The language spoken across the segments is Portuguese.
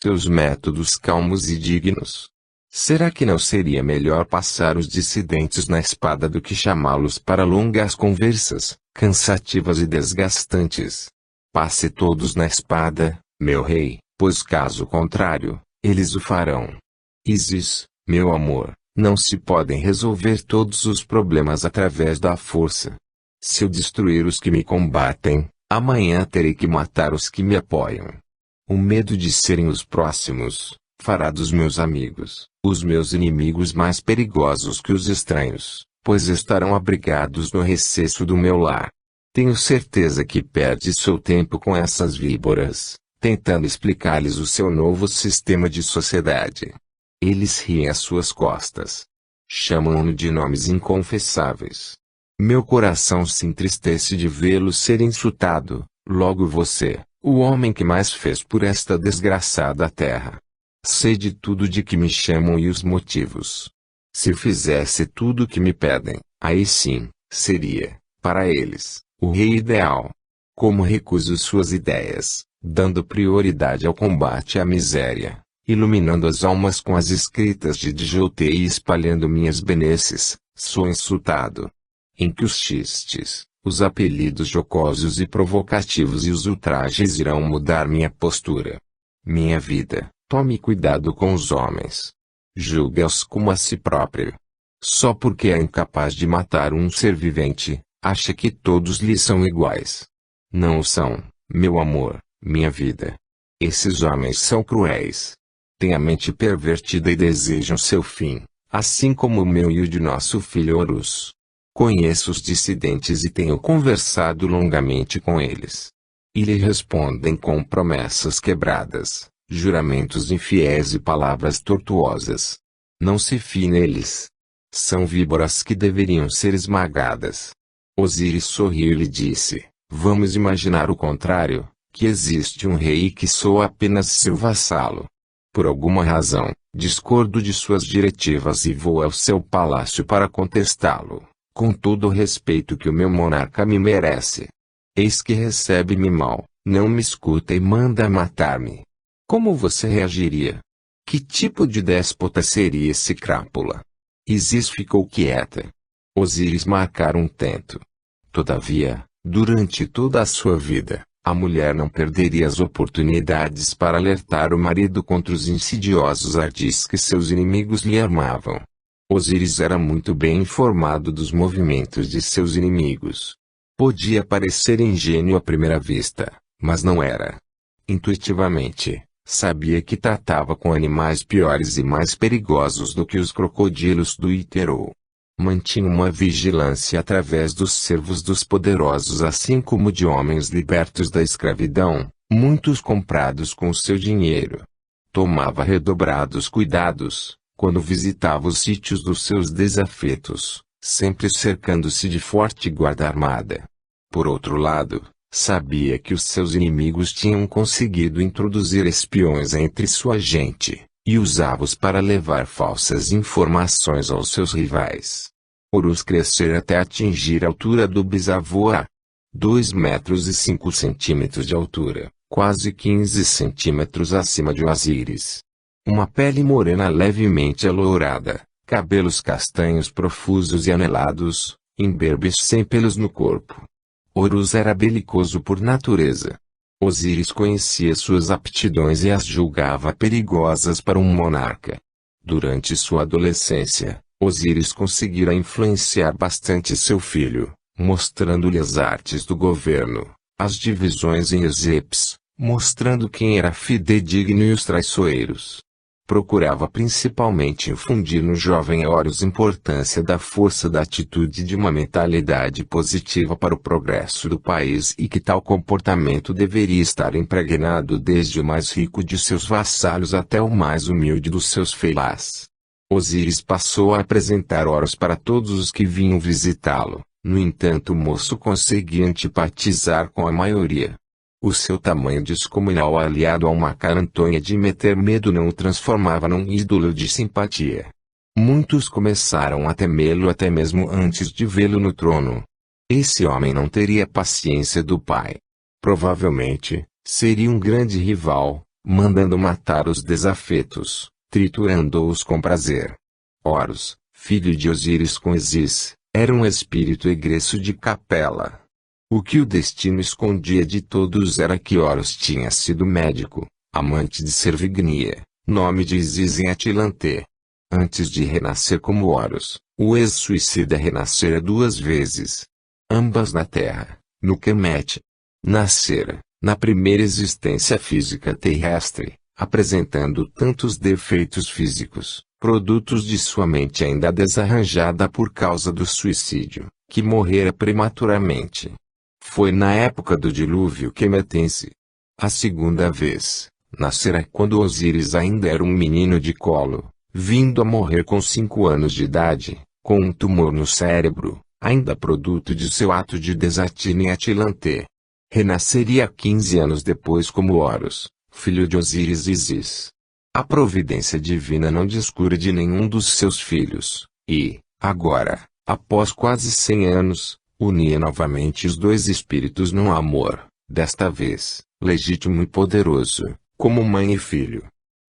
seus métodos calmos e dignos. Será que não seria melhor passar os dissidentes na espada do que chamá-los para longas conversas, cansativas e desgastantes? Passe todos na espada, meu rei, pois caso contrário, eles o farão. Isis, meu amor, não se podem resolver todos os problemas através da força. Se eu destruir os que me combatem, amanhã terei que matar os que me apoiam. O medo de serem os próximos fará dos meus amigos os meus inimigos mais perigosos que os estranhos, pois estarão abrigados no recesso do meu lar. Tenho certeza que perde seu tempo com essas víboras, tentando explicar-lhes o seu novo sistema de sociedade. Eles riem às suas costas. Chamam-no de nomes inconfessáveis. Meu coração se entristece de vê-lo ser insultado, logo você, o homem que mais fez por esta desgraçada terra. Sei de tudo de que me chamam e os motivos. Se fizesse tudo o que me pedem, aí sim, seria, para eles, o rei ideal. Como recuso suas ideias, dando prioridade ao combate à miséria, iluminando as almas com as escritas de Djote e espalhando minhas benesses, sou insultado. Em que os xistes, os apelidos jocosos e provocativos e os ultrajes irão mudar minha postura. Minha vida. Tome cuidado com os homens. Julgue-os como a si próprio. Só porque é incapaz de matar um ser vivente, acha que todos lhe são iguais. Não o são, meu amor, minha vida. Esses homens são cruéis. Têm a mente pervertida e desejam seu fim, assim como o meu e o de nosso filho Horus. Conheço os dissidentes e tenho conversado longamente com eles. E lhe respondem com promessas quebradas, juramentos infiéis e palavras tortuosas. Não se fie neles. São víboras que deveriam ser esmagadas. Osíris sorriu e lhe disse, vamos imaginar o contrário, que existe um rei que sou apenas seu vassalo. Por alguma razão, discordo de suas diretivas e vou ao seu palácio para contestá-lo, com todo o respeito que o meu monarca me merece. Eis que recebe-me mal, não me escuta e manda matar-me. Como você reagiria? Que tipo de déspota seria esse crápula? Isis ficou quieta. Osíris marcara um tento. Todavia, durante toda a sua vida, a mulher não perderia as oportunidades para alertar o marido contra os insidiosos ardis que seus inimigos lhe armavam. Osíris era muito bem informado dos movimentos de seus inimigos. Podia parecer ingênuo à primeira vista, mas não era. Intuitivamente, sabia que tratava com animais piores e mais perigosos do que os crocodilos do Ícaro. Mantinha uma vigilância através dos servos dos poderosos assim como de homens libertos da escravidão, muitos comprados com o seu dinheiro. Tomava redobrados cuidados, quando visitava os sítios dos seus desafetos, sempre cercando-se de forte guarda armada. Por outro lado, sabia que os seus inimigos tinham conseguido introduzir espiões entre sua gente, e usava-os para levar falsas informações aos seus rivais. Horus crescer até atingir a altura do bisavô a 2 metros e 5 centímetros de altura, quase 15 centímetros acima de Osíris. Uma pele morena levemente alourada, cabelos castanhos profusos e anelados, imberbes sem pelos no corpo. Horus era belicoso por natureza. Osíris conhecia suas aptidões e as julgava perigosas para um monarca. Durante sua adolescência, Osíris conseguira influenciar bastante seu filho, mostrando-lhe as artes do governo, as divisões em exeps, mostrando quem era fidedigno e os traiçoeiros. Procurava principalmente infundir no jovem Horus importância da força da atitude de uma mentalidade positiva para o progresso do país e que tal comportamento deveria estar impregnado desde o mais rico de seus vassalos até o mais humilde dos seus felás. Osíris passou a apresentar Horus para todos os que vinham visitá-lo, no entanto o moço conseguia antipatizar com a maioria. O seu tamanho descomunal aliado a uma carantonha de meter medo não o transformava num ídolo de simpatia. Muitos começaram a temê-lo até mesmo antes de vê-lo no trono. Esse homem não teria paciência do pai. Provavelmente, seria um grande rival, mandando matar os desafetos, triturando-os com prazer. Horus, filho de Osíris com Isis, era um espírito egresso de Capela. O que o destino escondia de todos era que Horus tinha sido médico, amante de Servignia, nome de Isis em Atlante. Antes de renascer como Horus, o ex-suicida renascera 2 vezes. Ambas na Terra, no Kemet. Nascera, na primeira existência física terrestre, apresentando tantos defeitos físicos, produtos de sua mente ainda desarranjada por causa do suicídio, que morrera prematuramente. Foi na época do dilúvio quemetense. A segunda vez, nascera quando Osíris ainda era um menino de colo, vindo a morrer com 5 anos de idade, com um tumor no cérebro, ainda produto de seu ato de desatina em Atlante. Renasceria 15 anos depois como Horus, filho de Osíris e Isis. A providência divina não descura de nenhum dos seus filhos, e, agora, após quase 100 anos, unia novamente os 2 espíritos num amor, desta vez, legítimo e poderoso, como mãe e filho.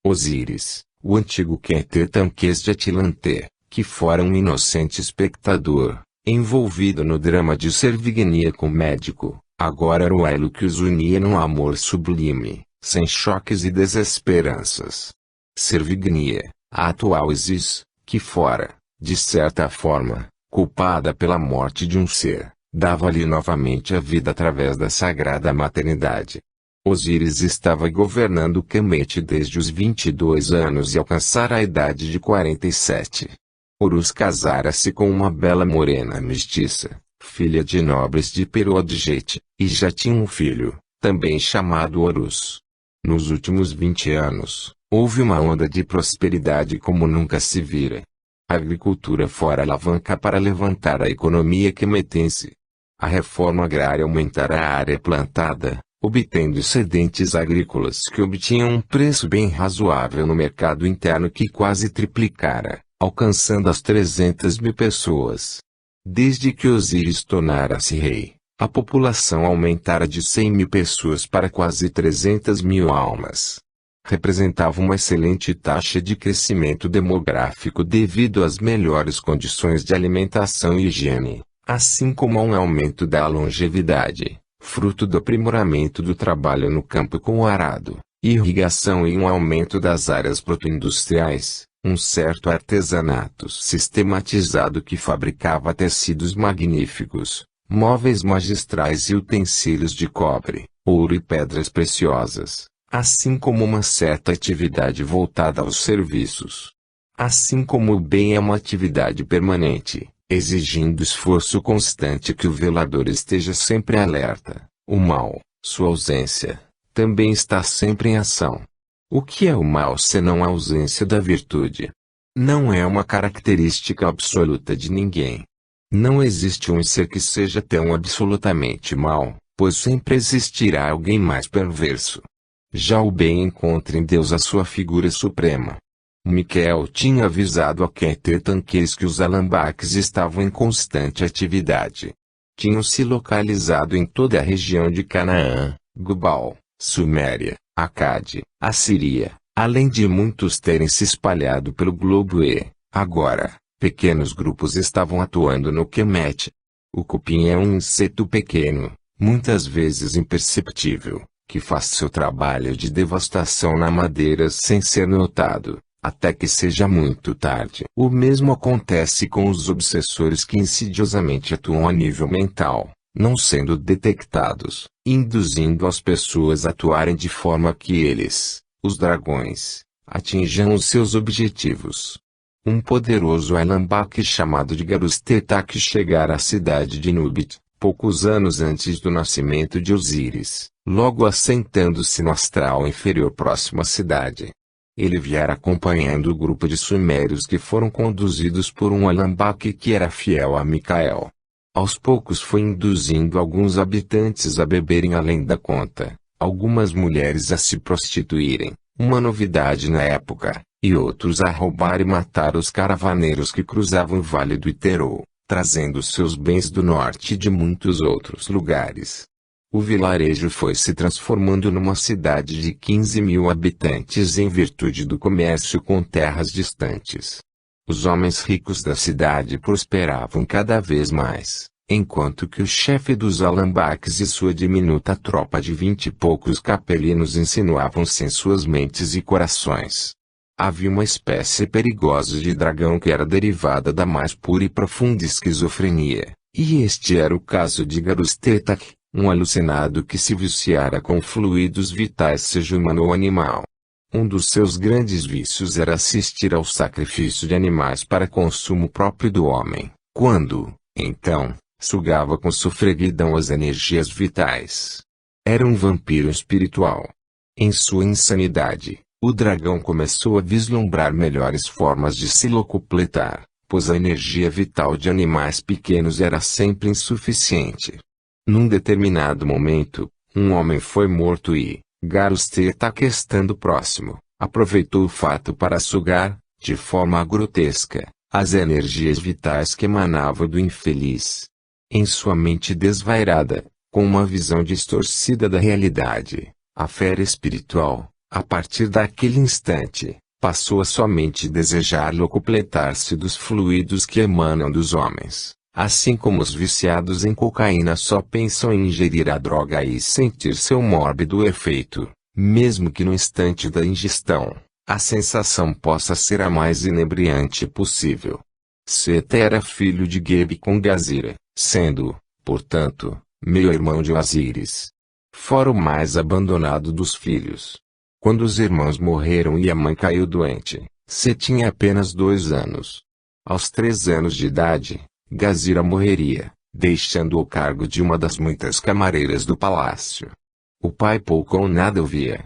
Osíris, o antigo Quetetanques de Atlante, que fora um inocente espectador, envolvido no drama de Servignia com médico, agora era o elo que os unia num amor sublime, sem choques e desesperanças. Servignia, a atual Isis, que fora, de certa forma, culpada pela morte de um ser, dava-lhe novamente a vida através da sagrada maternidade. Osíris estava governando Kemet desde os 22 anos e alcançara a idade de 47. Horus casara-se com uma bela morena mestiça, filha de nobres de Perodjete, e já tinha um filho, também chamado Horus. Nos últimos 20 anos, houve uma onda de prosperidade como nunca se vira. A agricultura fora alavanca para levantar a economia quemetense. A reforma agrária aumentara a área plantada, obtendo excedentes agrícolas que obtinham um preço bem razoável no mercado interno que quase triplicara, alcançando as 300.000 pessoas. Desde que Osíris tornara-se rei, a população aumentara de 100.000 pessoas para quase 300.000 almas. Representava uma excelente taxa de crescimento demográfico devido às melhores condições de alimentação e higiene, assim como a um aumento da longevidade, fruto do aprimoramento do trabalho no campo com o arado, irrigação e um aumento das áreas protoindustriais, um certo artesanato sistematizado que fabricava tecidos magníficos, móveis magistrais e utensílios de cobre, ouro e pedras preciosas, assim como uma certa atividade voltada aos serviços. Assim como o bem é uma atividade permanente, exigindo esforço constante que o velador esteja sempre alerta, o mal, sua ausência, também está sempre em ação. O que é o mal senão a ausência da virtude? Não é uma característica absoluta de ninguém. Não existe um ser que seja tão absolutamente mau, pois sempre existirá alguém mais perverso. Já o bem encontra em Deus a sua figura suprema. Miquel tinha avisado a Quetetanques que os alambaques estavam em constante atividade. Tinham se localizado em toda a região de Canaã, Gubal, Suméria, Acade, Assíria, além de muitos terem se espalhado pelo globo e, agora, pequenos grupos estavam atuando no Kemet. O cupim é um inseto pequeno, muitas vezes imperceptível, que faz seu trabalho de devastação na madeira sem ser notado, até que seja muito tarde. O mesmo acontece com os obsessores que insidiosamente atuam a nível mental, não sendo detectados, induzindo as pessoas a atuarem de forma que eles, os dragões, atinjam os seus objetivos. Um poderoso alambaque chamado de Garustetaque chegara à cidade de Nubit, poucos anos antes do nascimento de Osíris, logo assentando-se no astral inferior próximo à cidade. Ele viera acompanhando o grupo de sumérios que foram conduzidos por um alambaque que era fiel a Micael. Aos poucos foi induzindo alguns habitantes a beberem além da conta, algumas mulheres a se prostituírem, uma novidade na época, e outros a roubar e matar os caravaneiros que cruzavam o Vale do Iterô, trazendo seus bens do norte e de muitos outros lugares. O vilarejo foi se transformando numa cidade de 15.000 habitantes em virtude do comércio com terras distantes. Os homens ricos da cidade prosperavam cada vez mais, enquanto que o chefe dos alambaques e sua diminuta tropa de 20 e poucos capelinos insinuavam-se em suas mentes e corações. Havia uma espécie perigosa de dragão que era derivada da mais pura e profunda esquizofrenia, e este era o caso de Garustetak, um alucinado que se viciara com fluidos vitais, seja humano ou animal. Um dos seus grandes vícios era assistir ao sacrifício de animais para consumo próprio do homem, quando, então, sugava com sofreguidão as energias vitais. Era um vampiro espiritual. Em sua insanidade, o dragão começou a vislumbrar melhores formas de se locupletar, pois a energia vital de animais pequenos era sempre insuficiente. Num determinado momento, um homem foi morto e, Garustetak estando próximo, aproveitou o fato para sugar, de forma grotesca, as energias vitais que emanavam do infeliz. Em sua mente desvairada, com uma visão distorcida da realidade, a fera espiritual, a partir daquele instante, passou a somente desejar locupletar-se dos fluidos que emanam dos homens. Assim como os viciados em cocaína só pensam em ingerir a droga e sentir seu mórbido efeito, mesmo que no instante da ingestão, a sensação possa ser a mais inebriante possível. Seta era filho de Gebe com Gazira, sendo, portanto, meio-irmão de Osíris. Fora o mais abandonado dos filhos. Quando os irmãos morreram e a mãe caiu doente, Set tinha apenas 2 anos. Aos 3 anos de idade, Gazira morreria, deixando o cargo de uma das muitas camareiras do palácio. O pai pouco ou nada o via.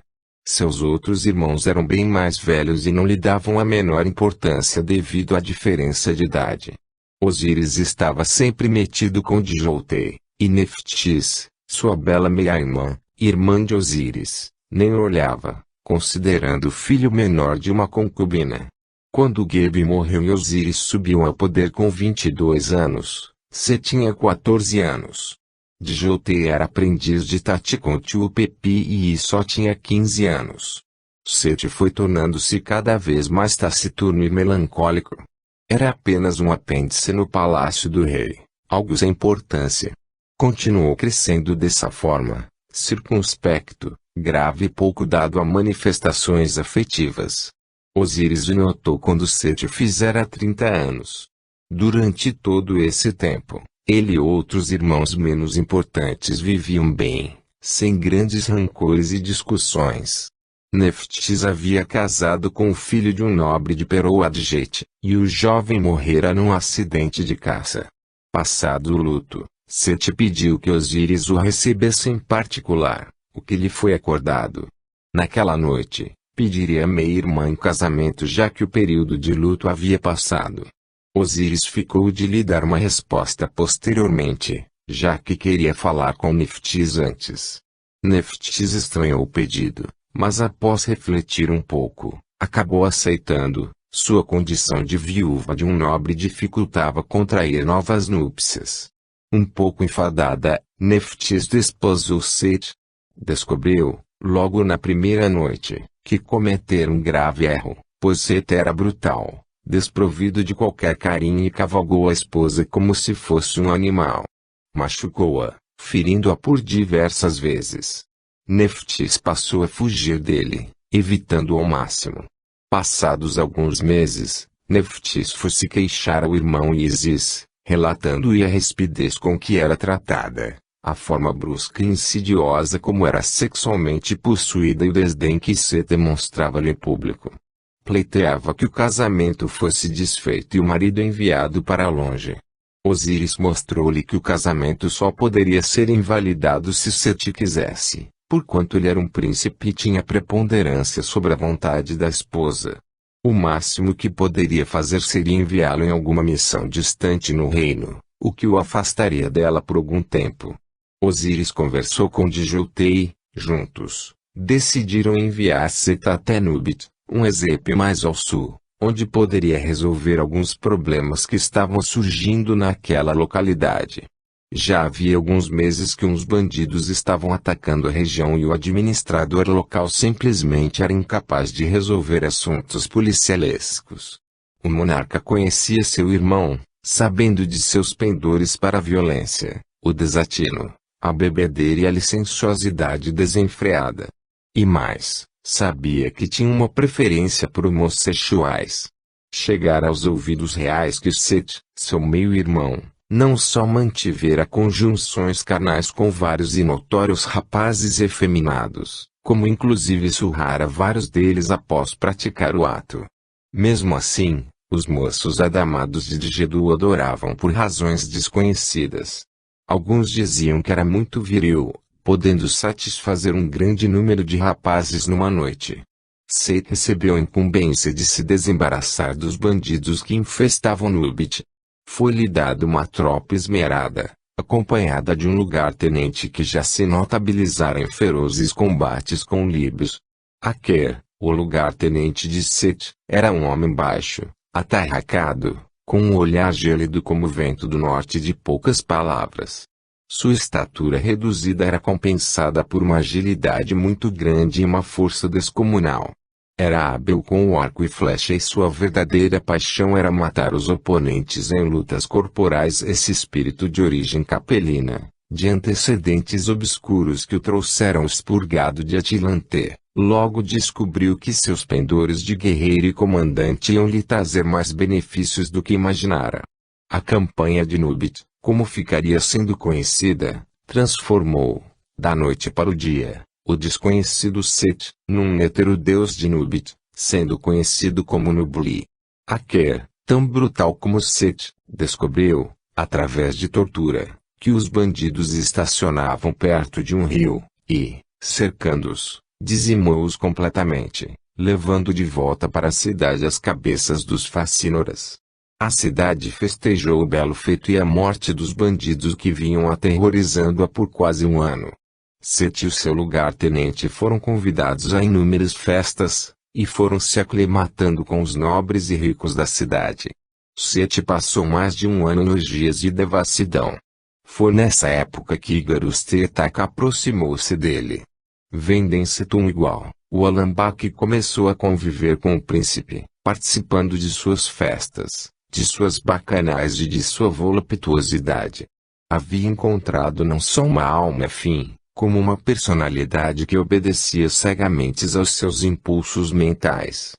Seus outros irmãos eram bem mais velhos e não lhe davam a menor importância devido à diferença de idade. Osíris estava sempre metido com Djoltei, e Neftis, sua bela meia-irmã, irmã de Osíris, nem o olhava, considerando o filho menor de uma concubina. Quando Gebe morreu e Osíris subiu ao poder com 22 anos, Set tinha 14 anos. Djoltei era aprendiz de Taticontiupepi e só tinha 15 anos. Set foi tornando-se cada vez mais taciturno e melancólico. Era apenas um apêndice no palácio do rei, algo sem importância. Continuou crescendo dessa forma, circunspecto, grave e pouco dado a manifestações afetivas. Osíris o notou quando Set fizera 30 anos. Durante todo esse tempo, ele e outros irmãos menos importantes viviam bem, sem grandes rancores e discussões. Neftis havia casado com o filho de um nobre de Peroadjet, e o jovem morrera num acidente de caça. Passado o luto, Set pediu que Osíris o recebesse em particular, o que lhe foi acordado. Naquela noite, pediria a meia-irmã em casamento já que o período de luto havia passado. Osíris ficou de lhe dar uma resposta posteriormente, já que queria falar com Neftis antes. Neftis estranhou o pedido, mas após refletir um pouco, acabou aceitando. Sua condição de viúva de um nobre dificultava contrair novas núpcias. Um pouco enfadada, Neftis desposou Set. Descobriu, logo na primeira noite, que cometera um grave erro, pois Set era brutal, desprovido de qualquer carinho e cavalgou a esposa como se fosse um animal. Machucou-a, ferindo-a por diversas vezes. Neftis passou a fugir dele, evitando-o ao máximo. Passados alguns meses, Neftis foi se queixar ao irmão Isis, relatando-lhe a rispidez com que era tratada, a forma brusca e insidiosa como era sexualmente possuída e o desdém que Set demonstrava-lhe em público. Pleiteava que o casamento fosse desfeito e o marido enviado para longe. Osíris mostrou-lhe que o casamento só poderia ser invalidado se Set quisesse, porquanto ele era um príncipe e tinha preponderância sobre a vontade da esposa. O máximo que poderia fazer seria enviá-lo em alguma missão distante no reino, o que o afastaria dela por algum tempo. Osíris conversou com Djoltei, juntos, decidiram enviar Set até Nubit, um Ezepe mais ao sul, onde poderia resolver alguns problemas que estavam surgindo naquela localidade. Já havia alguns meses que uns bandidos estavam atacando a região e o administrador local simplesmente era incapaz de resolver assuntos policialescos. O monarca conhecia seu irmão, sabendo de seus pendores para a violência, o desatino, a bebedeira e a licenciosidade desenfreada. E mais, sabia que tinha uma preferência por homossexuais. Chegara aos ouvidos reais que Seth, seu meio-irmão, não só mantivera conjunções carnais com vários e notórios rapazes efeminados, como inclusive surrara vários deles após praticar o ato. Mesmo assim, os moços adamados de Digeddu o adoravam por razões desconhecidas. Alguns diziam que era muito viril, podendo satisfazer um grande número de rapazes numa noite. Seth recebeu a incumbência de se desembaraçar dos bandidos que infestavam Nubit. Foi-lhe dada uma tropa esmerada, acompanhada de um lugar-tenente que já se notabilizara em ferozes combates com líbios. Aker, o lugar-tenente de Seth, era um homem baixo, atarracado, com um olhar gélido como o vento do norte e de poucas palavras. Sua estatura reduzida era compensada por uma agilidade muito grande e uma força descomunal. Era hábil com o arco e flecha e sua verdadeira paixão era matar os oponentes em lutas corporais. Esse espírito de origem capelina, de antecedentes obscuros que o trouxeram expurgado de Atlante, logo descobriu que seus pendores de guerreiro e comandante iam lhe trazer mais benefícios do que imaginara. A campanha de Nubit, como ficaria sendo conhecida, transformou, da noite para o dia, o desconhecido Seth, num hétero deus de Nubit, sendo conhecido como Nubli. Aker, tão brutal como Seth, descobriu, através de tortura, que os bandidos estacionavam perto de um rio, e, cercando-os, dizimou-os completamente, levando de volta para a cidade as cabeças dos facínoras. A cidade festejou o belo feito e a morte dos bandidos que vinham aterrorizando-a por quase um ano. Seth e o seu lugar-tenente foram convidados a inúmeras festas, e foram se aclimatando com os nobres e ricos da cidade. Seth passou mais de um ano nos dias de devassidão. Foi nessa época que Garustêtaka aproximou-se dele. Vendo em Setum igual, o Alambaque começou a conviver com o príncipe, participando de suas festas, de suas bacanais e de sua voluptuosidade. Havia encontrado não só uma alma afim, como uma personalidade que obedecia cegamente aos seus impulsos mentais.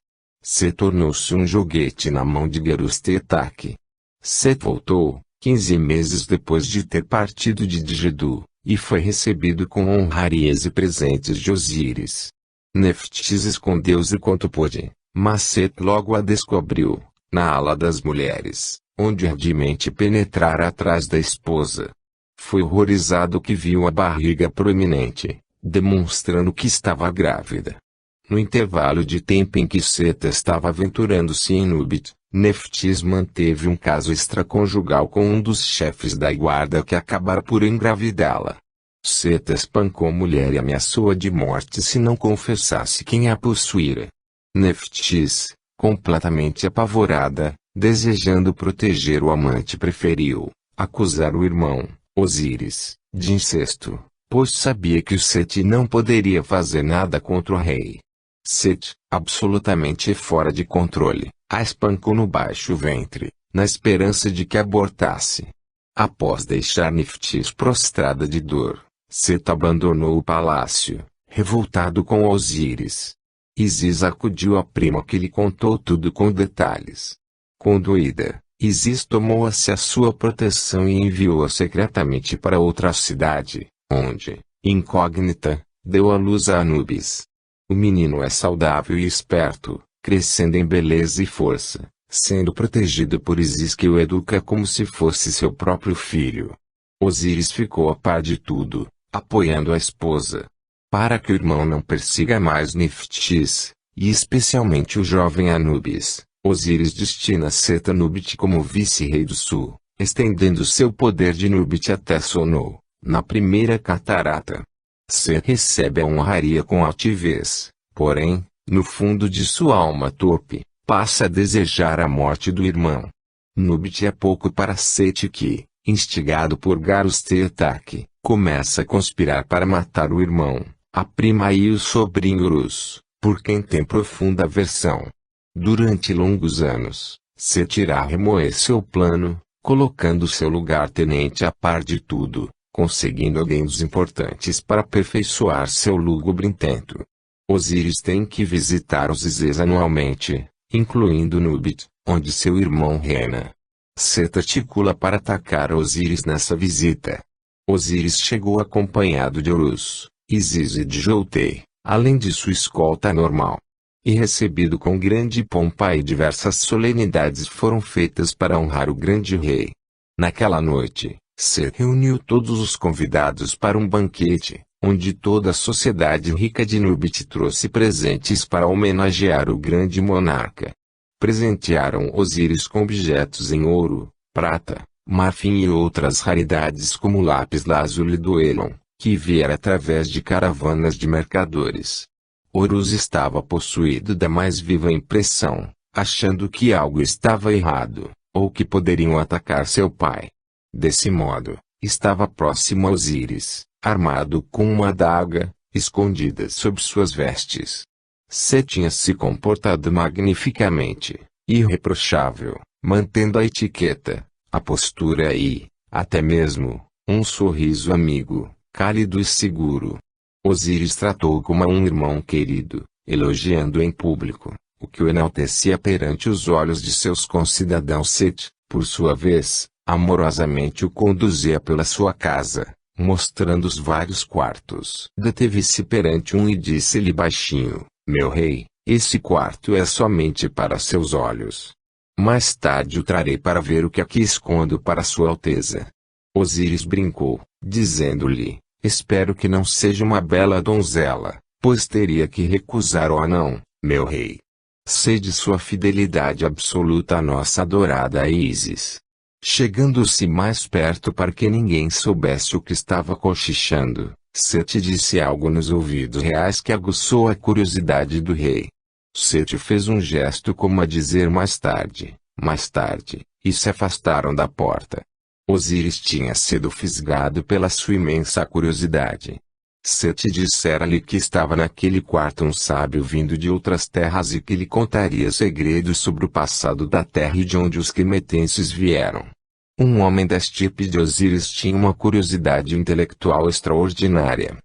Seth tornou-se um joguete na mão de Garustêtaka. Seth voltou, 15 meses depois de ter partido de Digeddu, e foi recebido com honrarias e presentes de Osíris. Neftis escondeu-se quanto pôde, mas Seth logo a descobriu, na ala das mulheres, onde ardimente penetrara atrás da esposa. Foi horrorizado que viu a barriga proeminente, demonstrando que estava grávida. No intervalo de tempo em que Seth estava aventurando-se em Nubit, Neftis manteve um caso extraconjugal com um dos chefes da guarda que acabara por engravidá-la. Seth espancou a mulher e ameaçou-a de morte se não confessasse quem a possuíra. Neftis, completamente apavorada, desejando proteger o amante, preferiu acusar o irmão, Osíris, de incesto, pois sabia que o Seth não poderia fazer nada contra o rei. Seth, absolutamente fora de controle, a espancou no baixo ventre, na esperança de que abortasse. Após deixar Neftis prostrada de dor, Seth abandonou o palácio, revoltado com Osíris. Isis acudiu à prima que lhe contou tudo com detalhes. Condoída, Isis tomou-se a sua proteção e enviou-a secretamente para outra cidade, onde, incógnita, deu à luz a Anubis. O menino é saudável e esperto, crescendo em beleza e força, sendo protegido por Isis que o educa como se fosse seu próprio filho. Osíris ficou a par de tudo, apoiando a esposa. Para que o irmão não persiga mais Neftis, e especialmente o jovem Anubis, Osíris destina Seth a Nubit como vice-rei do sul, estendendo seu poder de Nubit até Sono, na primeira catarata. Seth recebe a honraria com altivez, porém, no fundo de sua alma torpe, passa a desejar a morte do irmão. Nubit é pouco para Seth que, instigado por Garus-Tetak, começa a conspirar para matar o irmão, a prima e o sobrinho Urus, por quem tem profunda aversão. Durante longos anos, Set irá remoer seu plano, colocando seu lugar-tenente a par de tudo, conseguindo ganhos importantes para aperfeiçoar seu lúgubre intento. Osíris tem que visitar os Izes anualmente, incluindo Nubit, onde seu irmão reina. Set articula para atacar Osíris nessa visita. Osíris chegou acompanhado de Horus, Isis e de Joutei, além de sua escolta normal. E recebido com grande pompa e diversas solenidades foram feitas para honrar o grande rei. Naquela noite, Set reuniu todos os convidados para um banquete, onde toda a sociedade rica de Nubit trouxe presentes para homenagear o grande monarca. Presentearam Osíris com objetos em ouro, prata, marfim e outras raridades como lápis-lazuli do Elon, que viera através de caravanas de mercadores. Horus estava possuído da mais viva impressão, achando que algo estava errado, ou que poderiam atacar seu pai. Desse modo, estava próximo a Osíris, armado com uma adaga, escondida sob suas vestes. Set tinha se comportado magnificamente, irreprochável, mantendo a etiqueta, a postura e, até mesmo, um sorriso amigo, cálido e seguro. Osíris tratou-o como a um irmão querido, elogiando em público, o que o enaltecia perante os olhos de seus concidadãos. Set, por sua vez, amorosamente o conduzia pela sua casa, mostrando os vários quartos. Deteve-se perante um e disse-lhe baixinho: "Meu rei, esse quarto é somente para seus olhos. Mais tarde o trarei para ver o que aqui escondo para sua alteza." Osíris brincou, dizendo-lhe: "Espero que não seja uma bela donzela, pois teria que recusar o anão, meu rei. Sei de sua fidelidade absoluta à nossa adorada Ísis." Chegando-se mais perto para que ninguém soubesse o que estava cochichando, Set disse algo nos ouvidos reais que aguçou a curiosidade do rei. Set fez um gesto como a dizer mais tarde, e se afastaram da porta. Osíris tinha sido fisgado pela sua imensa curiosidade. Set dissera-lhe que estava naquele quarto um sábio vindo de outras terras e que lhe contaria segredos sobre o passado da terra e de onde os Kemetenses vieram. Um homem da estirpe de Osíris tinha uma curiosidade intelectual extraordinária.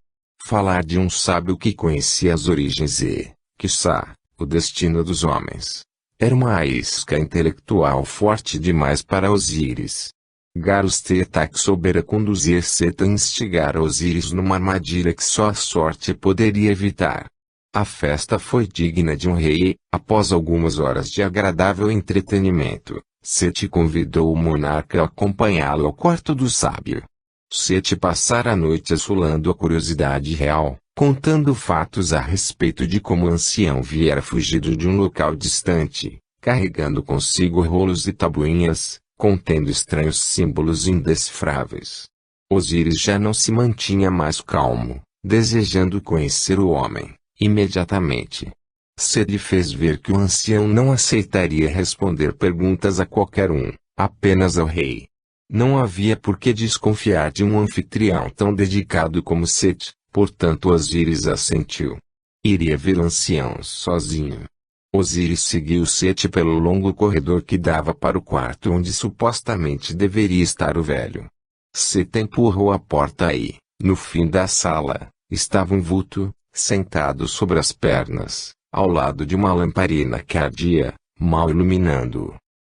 Falar de um sábio que conhecia as origens e, quiçá, o destino dos homens. Era uma isca intelectual forte demais para Osíris. Garus-Tetak soubera conduzir Set a instigar Osíris numa armadilha que só a sorte poderia evitar. A festa foi digna de um rei e, após algumas horas de agradável entretenimento, Set convidou o monarca a acompanhá-lo ao quarto do sábio. Set passara a noite assolando a curiosidade real, contando fatos a respeito de como o ancião viera fugido de um local distante, carregando consigo rolos e tabuinhas, contendo estranhos símbolos indecifráveis. Osíris já não se mantinha mais calmo, desejando conhecer o homem, imediatamente. Set lhe fez ver que o ancião não aceitaria responder perguntas a qualquer um, apenas ao rei. Não havia por que desconfiar de um anfitrião tão dedicado como Set, portanto Osíris assentiu. Iria ver o ancião sozinho. Osíris seguiu Set pelo longo corredor que dava para o quarto onde supostamente deveria estar o velho. Set empurrou a porta e, no fim da sala, estava um vulto, sentado sobre as pernas, ao lado de uma lamparina que ardia, mal iluminando-o.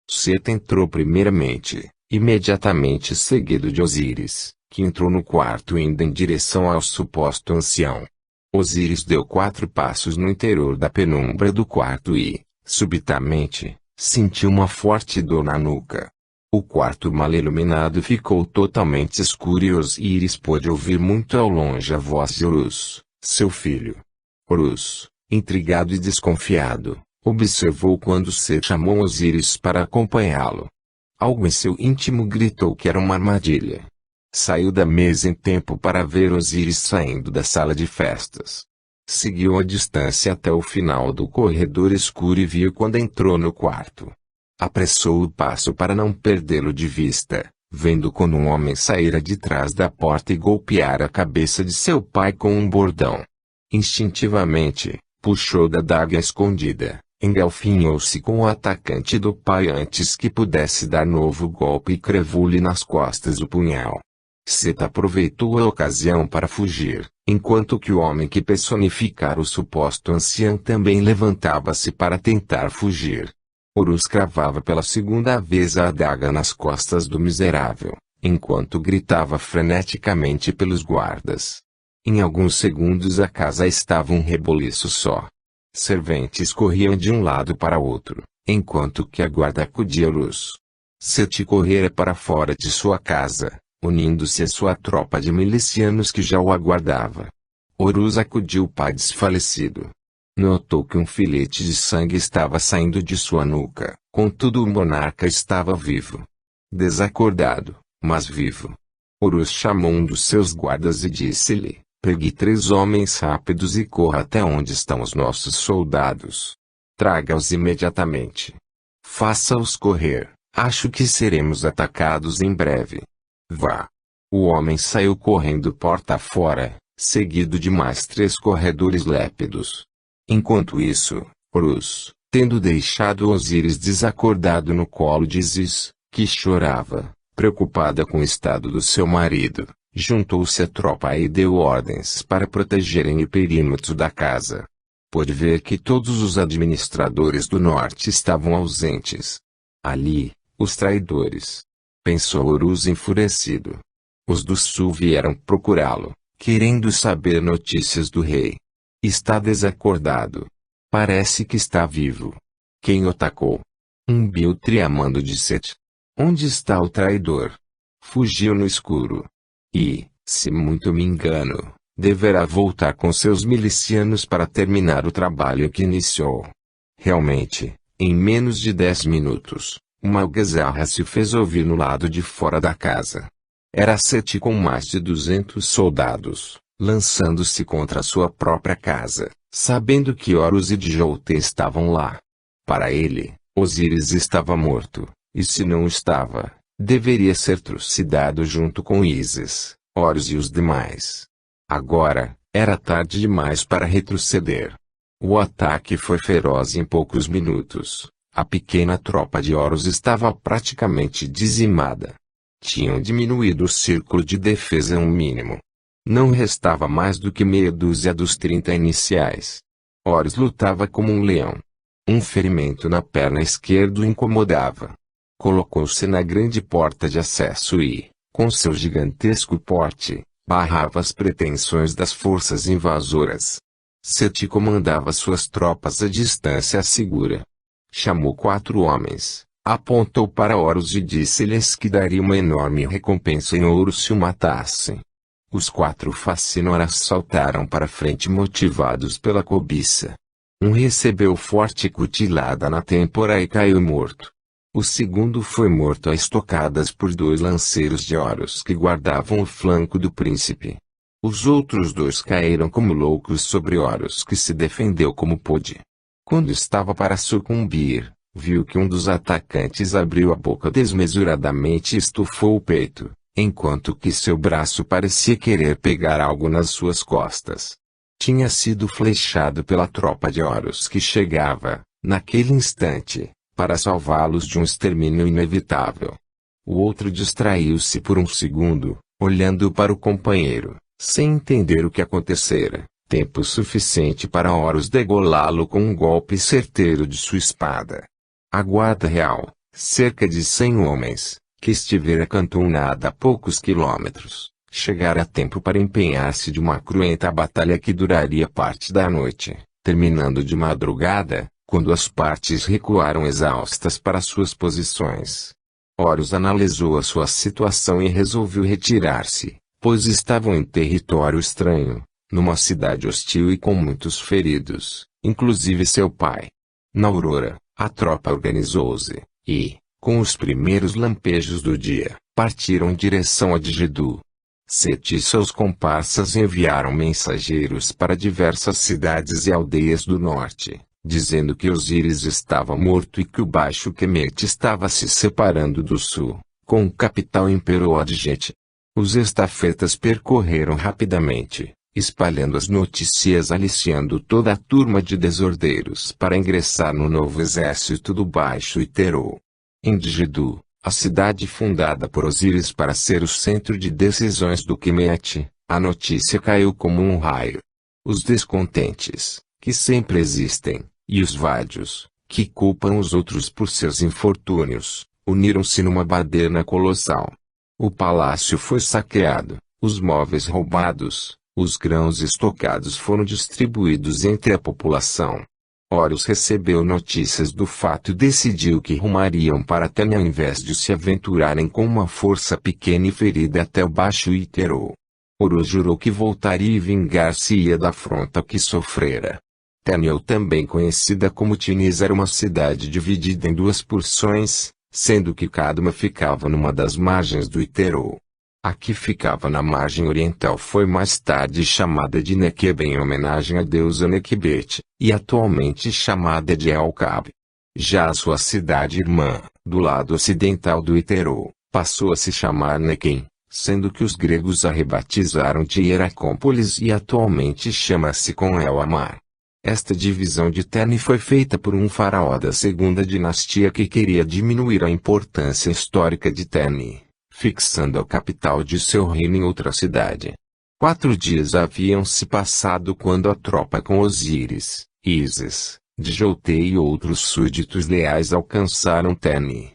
Set entrou primeiramente, imediatamente seguido de Osíris, que entrou no quarto indo em direção ao suposto ancião. Osíris deu 4 passos no interior da penumbra do quarto e, subitamente, sentiu uma forte dor na nuca. O quarto mal iluminado ficou totalmente escuro e Osíris pôde ouvir muito ao longe a voz de Horus, seu filho. Horus, intrigado e desconfiado, observou quando Set chamou Osíris para acompanhá-lo. Algo em seu íntimo gritou que era uma armadilha. Saiu da mesa em tempo para ver Osíris saindo da sala de festas. Seguiu a distância até o final do corredor escuro e viu quando entrou no quarto. Apressou o passo para não perdê-lo de vista, vendo quando um homem saíra de trás da porta e golpeara a cabeça de seu pai com um bordão. Instintivamente, puxou da adaga escondida, engalfinhou-se com o atacante do pai antes que pudesse dar novo golpe e cravou-lhe nas costas o punhal. Seth aproveitou a ocasião para fugir, enquanto que o homem que personificara o suposto ancião também levantava-se para tentar fugir. Horus cravava pela segunda vez a adaga nas costas do miserável, enquanto gritava freneticamente pelos guardas. Em alguns segundos a casa estava um reboliço só. Serventes corriam de um lado para outro, enquanto que a guarda acudia a Horus. Seth correra para fora de sua casa, unindo-se à sua tropa de milicianos que já o aguardava. Horus acudiu o pai desfalecido. Notou que um filete de sangue estava saindo de sua nuca, contudo o monarca estava vivo. Desacordado, mas vivo. Horus chamou um dos seus guardas e disse-lhe: pegue 3 homens rápidos e corra até onde estão os nossos soldados. Traga-os imediatamente. Faça-os correr, acho que seremos atacados em breve. Vá. O homem saiu correndo porta fora, seguido de mais 3 corredores lépidos. Enquanto isso, Horus, tendo deixado Osíris desacordado no colo de Isis, que chorava, preocupada com o estado do seu marido, juntou-se à tropa e deu ordens para protegerem o perímetro da casa. Pôde ver que todos os administradores do norte estavam ausentes. Ali, os traidores. Pensou Horus enfurecido. Os do sul vieram procurá-lo, querendo saber notícias do rei. Está desacordado. Parece que está vivo. Quem o atacou? Um biltre a mando de Seth. Onde está o traidor? Fugiu no escuro. E, se muito me engano, deverá voltar com seus milicianos para terminar o trabalho que iniciou. Realmente, em menos de 10 minutos, uma algazarra se fez ouvir no lado de fora da casa. Era Seth com mais de 200 soldados, lançando-se contra sua própria casa, sabendo que Horus e Djoute estavam lá. Para ele, Osíris estava morto, e se não estava, deveria ser trucidado junto com Ísis, Horus e os demais. Agora, era tarde demais para retroceder. O ataque foi feroz em poucos minutos. A pequena tropa de Horus estava praticamente dizimada. Tinham diminuído o círculo de defesa a um mínimo. Não restava mais do que meia dúzia dos 30 iniciais. Horus lutava como um leão. Um ferimento na perna esquerda o incomodava. Colocou-se na grande porta de acesso e, com seu gigantesco porte, barrava as pretensões das forças invasoras. Seth comandava suas tropas à distância segura. Chamou 4 homens, apontou para Horus e disse-lhes que daria uma enorme recompensa em ouro se o matassem. Os 4 facínoras saltaram para frente motivados pela cobiça. Um recebeu forte cutilada na têmpora e caiu morto. O segundo foi morto a estocadas por 2 lanceiros de Horus que guardavam o flanco do príncipe. Os outros 2 caíram como loucos sobre Horus que se defendeu como pôde. Quando estava para sucumbir, viu que um dos atacantes abriu a boca desmesuradamente e estufou o peito, enquanto que seu braço parecia querer pegar algo nas suas costas. Tinha sido flechado pela tropa de Horus que chegava, naquele instante, para salvá-los de um extermínio inevitável. O outro distraiu-se por um segundo, olhando para o companheiro, sem entender o que acontecera, tempo suficiente para Horus degolá-lo com um golpe certeiro de sua espada. A guarda real, cerca de 100 homens, que estivera acantonada a poucos quilômetros, chegara a tempo para empenhar-se de uma cruenta batalha que duraria parte da noite, terminando de madrugada, quando as partes recuaram exaustas para suas posições. Horus analisou a sua situação e resolveu retirar-se, pois estavam em território estranho, numa cidade hostil e com muitos feridos, inclusive seu pai. Na aurora, a tropa organizou-se, e, com os primeiros lampejos do dia, partiram em direção a Djedu. Seth e seus comparsas enviaram mensageiros para diversas cidades e aldeias do norte, dizendo que Osíris estava morto e que o Baixo Kemet estava se separando do sul, com o capital imperou adjete. Os estafetas percorreram rapidamente, espalhando as notícias, aliciando toda a turma de desordeiros para ingressar no novo exército do Baixo Iterô. Em Digedu, a cidade fundada por Osíris para ser o centro de decisões do Kemet, a notícia caiu como um raio. Os descontentes, que sempre existem, e os vádios, que culpam os outros por seus infortúnios, uniram-se numa baderna colossal. O palácio foi saqueado, os móveis roubados, os grãos estocados foram distribuídos entre a população. Horus recebeu notícias do fato e decidiu que rumariam para Tênia ao invés de se aventurarem com uma força pequena e ferida até o Baixo Iterô. Horus jurou que voltaria e vingar-se-ia da afronta que sofrera. Tênia, também conhecida como Tinis, era uma cidade dividida em duas porções, sendo que cada uma ficava numa das margens do Iterô. A que ficava na margem oriental foi mais tarde chamada de Nequeba em homenagem à deusa Nequebet, e atualmente chamada de Elcabe. Já a sua cidade irmã, do lado ocidental do Iterô, passou a se chamar Nequem, sendo que os gregos a rebatizaram de Hieracópolis e atualmente chama-se com El-Amar. Esta divisão de Tênia foi feita por um faraó da segunda dinastia que queria diminuir a importância histórica de Tênia, fixando a capital de seu reino em outra cidade. 4 dias haviam se passado quando a tropa com Osíris, Ísis, Djotei e outros súditos leais alcançaram Tênia.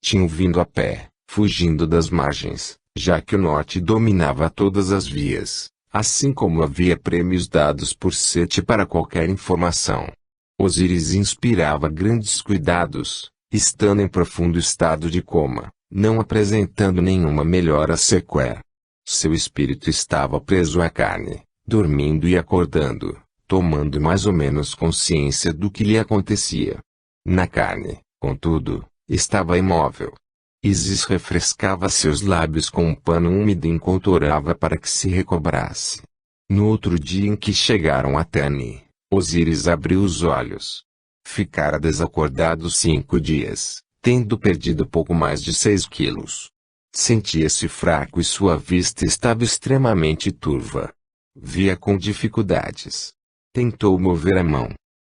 Tinham vindo a pé, fugindo das margens, já que o norte dominava todas as vias, assim como havia prêmios dados por Sete para qualquer informação. Osíris inspirava grandes cuidados, estando em profundo estado de coma, não apresentando nenhuma melhora sequer. Seu espírito estava preso à carne, dormindo e acordando, tomando mais ou menos consciência do que lhe acontecia. Na carne, contudo, estava imóvel. Ísis refrescava seus lábios com um pano úmido e encontorava para que se recobrasse. No outro dia em que chegaram a Tênia, Osíris abriu os olhos. Ficara desacordado 5 dias, tendo perdido pouco mais de 6 quilos. Sentia-se fraco e sua vista estava extremamente turva. Via com dificuldades. Tentou mover a mão.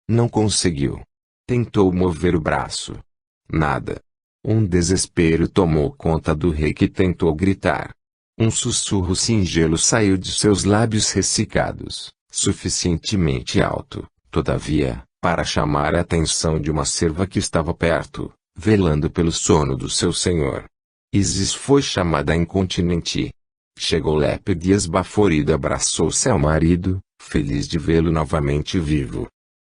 Não conseguiu. Tentou mover o braço. Nada. Um desespero tomou conta do rei, que tentou gritar. Um sussurro singelo saiu de seus lábios ressecados, suficientemente alto, todavia, para chamar a atenção de uma serva que estava perto, velando pelo sono do seu senhor. Ísis foi chamada incontinenti. Chegou lépida e esbaforida, abraçou-se ao marido, feliz de vê-lo novamente vivo.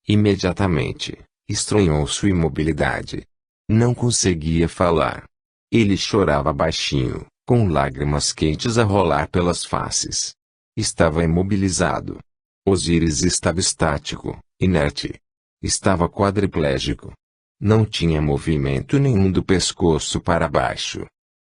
Imediatamente, estranhou sua imobilidade. Não conseguia falar. Ele chorava baixinho, com lágrimas quentes a rolar pelas faces. Estava imobilizado. Osíris estava estático, inerte. Estava quadriplégico. Não tinha movimento nenhum do pescoço para baixo.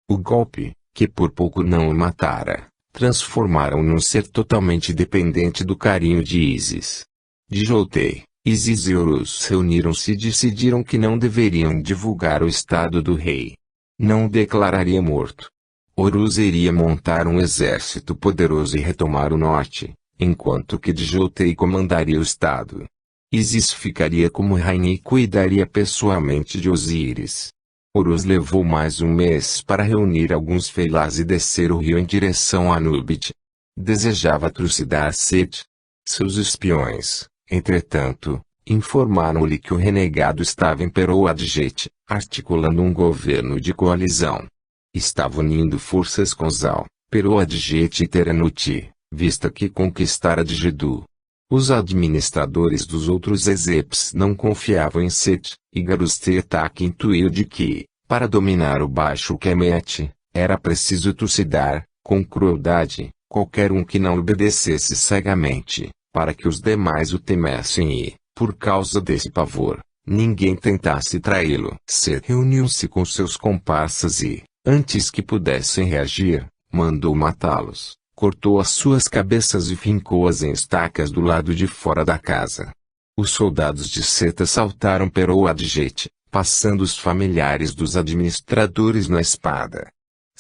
O golpe, que por pouco não o matara, transformaram-no num ser totalmente dependente do carinho de Ísis. Djotei, Ísis e Horus reuniram-se e decidiram que não deveriam divulgar o estado do rei. Não o declararia morto. Horus iria montar um exército poderoso e retomar o norte, enquanto que Djotei comandaria o estado. Ísis ficaria como rainha e cuidaria pessoalmente de Osíris. Horus levou mais um mês para reunir alguns felás e descer o rio em direção a Anubit. Desejava trucidar Sete. Seus espiões, entretanto, informaram-lhe que o renegado estava em Perou-Adjete, articulando um governo de coalizão. Estava unindo forças com Zal, Perou-Adjete e Terenuti, vista que conquistara Digedu. Os administradores dos outros Ezeps não confiavam em Sete, e Garus-Tetak intuiu de que, para dominar o Baixo Kemet, era preciso trucidar, com crueldade, qualquer um que não obedecesse cegamente, para que os demais o temessem e, por causa desse pavor, ninguém tentasse traí-lo. Set reuniu-se com seus comparsas e, antes que pudessem reagir, mandou matá-los, cortou as suas cabeças e fincou-as em estacas do lado de fora da casa. Os soldados de Set assaltaram Perou-Adjete, passando os familiares dos administradores na espada.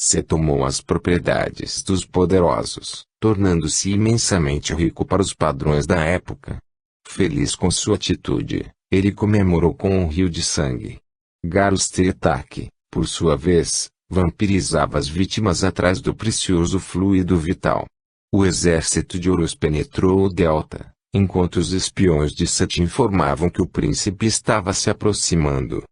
Set tomou as propriedades dos poderosos, tornando-se imensamente rico para os padrões da época. Feliz com sua atitude, ele comemorou com um rio de sangue. Garus Tetak, por sua vez, vampirizava as vítimas atrás do precioso fluido vital. O exército de Horus penetrou o delta, enquanto os espiões de Set informavam que o príncipe estava se aproximando.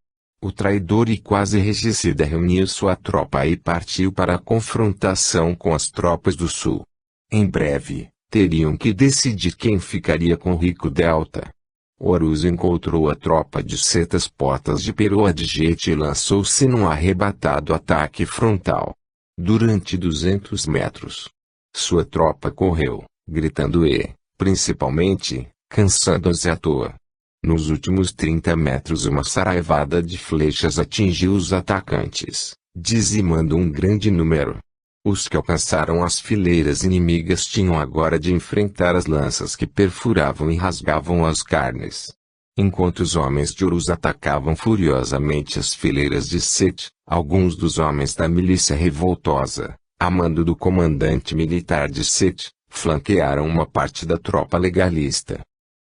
O traidor e quase regicida reuniu sua tropa e partiu para a confrontação com as tropas do sul. Em breve, teriam que decidir quem ficaria com o rico delta. Horus encontrou a tropa de Set às portas de Peroa-de-Jet e lançou-se num arrebatado ataque frontal. Durante 200 metros, sua tropa correu, gritando e, principalmente, cansando-se à toa. Nos últimos 30 metros uma saraivada de flechas atingiu os atacantes, dizimando um grande número. Os que alcançaram as fileiras inimigas tinham agora de enfrentar as lanças que perfuravam e rasgavam as carnes. Enquanto os homens de Horus atacavam furiosamente as fileiras de Set, alguns dos homens da milícia revoltosa, a mando do comandante militar de Set, flanquearam uma parte da tropa legalista.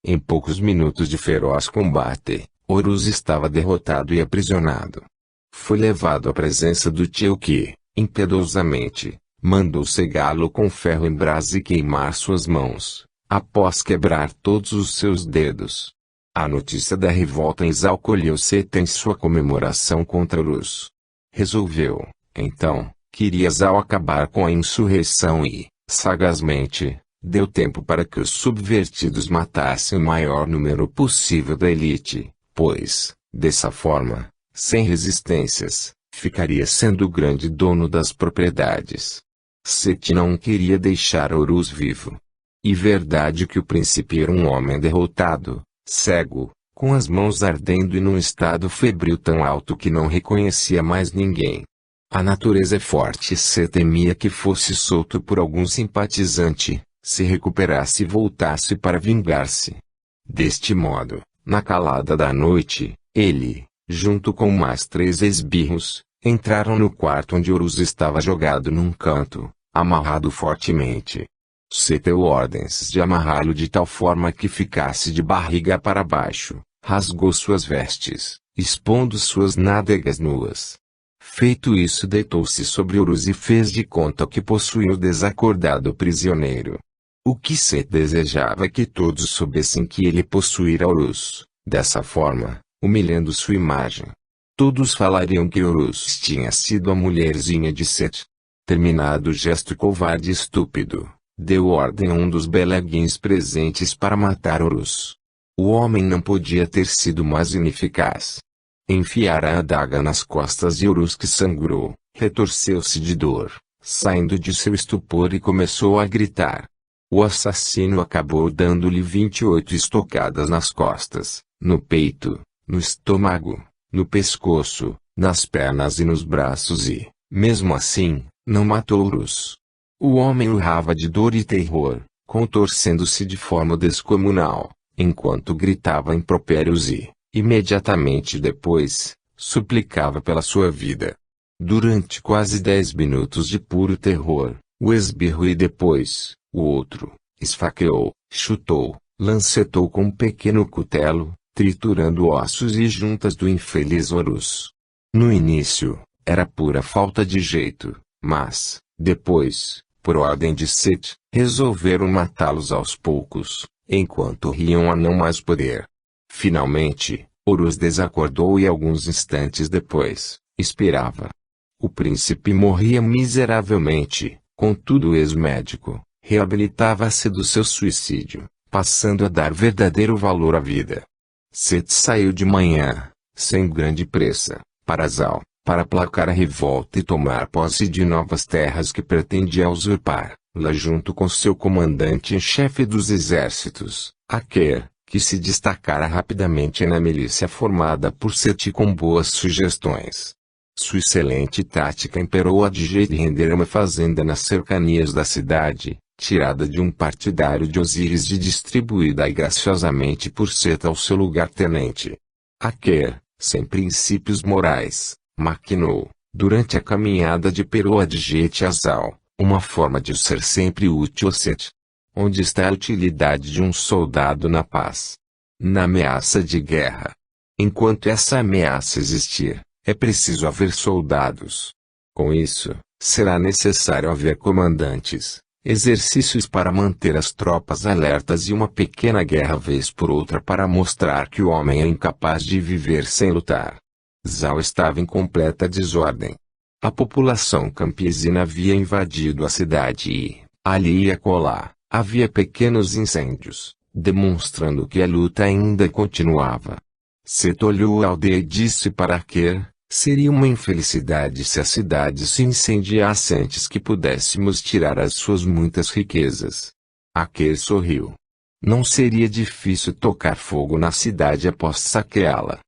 Em poucos minutos de feroz combate, Horus estava derrotado e aprisionado. Foi levado à presença do tio que, impiedosamente, mandou cegá-lo com ferro em brasa e queimar suas mãos, após quebrar todos os seus dedos. A notícia da revolta exalcolheu Set em sua comemoração contra Horus. Resolveu, então, que iria acabar com a insurreição e, sagazmente, deu tempo para que os subvertidos matassem o maior número possível da elite, pois, dessa forma, sem resistências, ficaria sendo o grande dono das propriedades. Set não queria deixar Horus vivo. E verdade que o príncipe era um homem derrotado, cego, com as mãos ardendo e num estado febril tão alto que não reconhecia mais ninguém. A natureza é forte e Set temia que fosse solto por algum simpatizante, se recuperasse e voltasse para vingar-se. Deste modo, na calada da noite, ele, junto com mais 3 esbirros, entraram no quarto onde Horus estava jogado num canto, amarrado fortemente. Set deu ordens de amarrá-lo de tal forma que ficasse de barriga para baixo, rasgou suas vestes, expondo suas nádegas nuas. Feito isso, deitou-se sobre Horus e fez de conta que possuía o desacordado prisioneiro. O que Set desejava é que todos soubessem que ele possuíra Horus, dessa forma, humilhando sua imagem. Todos falariam que Horus tinha sido a mulherzinha de Set. Terminado o gesto covarde e estúpido, deu ordem a um dos beleguins presentes para matar Horus. O homem não podia ter sido mais ineficaz. Enfiara a adaga nas costas de Horus que sangrou, retorceu-se de dor, saindo de seu estupor e começou a gritar. O assassino acabou dando-lhe 28 estocadas nas costas, no peito, no estômago, no pescoço, nas pernas e nos braços e, mesmo assim, não matou Horus. O homem urrava de dor e terror, contorcendo-se de forma descomunal, enquanto gritava impropérios e, imediatamente depois, suplicava pela sua vida. Durante quase 10 minutos de puro terror, o esbirro e depois, o outro, esfaqueou, chutou, lancetou com um pequeno cutelo, triturando ossos e juntas do infeliz Horus. No início, era pura falta de jeito, mas, depois, por ordem de Set, resolveram matá-los aos poucos, enquanto riam a não mais poder. Finalmente, Horus desacordou e alguns instantes depois, expirava. O príncipe morria miseravelmente, contudo o ex-médico reabilitava-se do seu suicídio, passando a dar verdadeiro valor à vida. Set saiu de manhã, sem grande pressa, para Zal, para aplacar a revolta e tomar posse de novas terras que pretendia usurpar, lá junto com seu comandante em chefe dos exércitos, Aker, que se destacara rapidamente na milícia formada por Set com boas sugestões. Sua excelente tática imperou a de jeito de render uma fazenda nas cercanias da cidade, tirada de um partidário de Osíris e distribuída graciosamente por Set ao seu lugar-tenente. Aker, sem princípios morais, maquinou, Durante a caminhada de Perodjet a Zal, uma forma de ser sempre útil Set. Onde está a utilidade de um soldado na paz? Na ameaça de guerra. Enquanto essa ameaça existir, é preciso haver soldados. Com isso, será necessário haver comandantes, exercícios para manter as tropas alertas e uma pequena guerra vez por outra para mostrar que o homem é incapaz de viver sem lutar. Zal estava em completa desordem. A população campesina havia invadido a cidade e, ali e acolá, havia pequenos incêndios, demonstrando que a luta ainda continuava. Set olhou a aldeia e disse para Aker: seria uma infelicidade se a cidade se incendiasse antes que pudéssemos tirar as suas muitas riquezas. Aker sorriu. Não seria difícil tocar fogo na cidade após saqueá-la.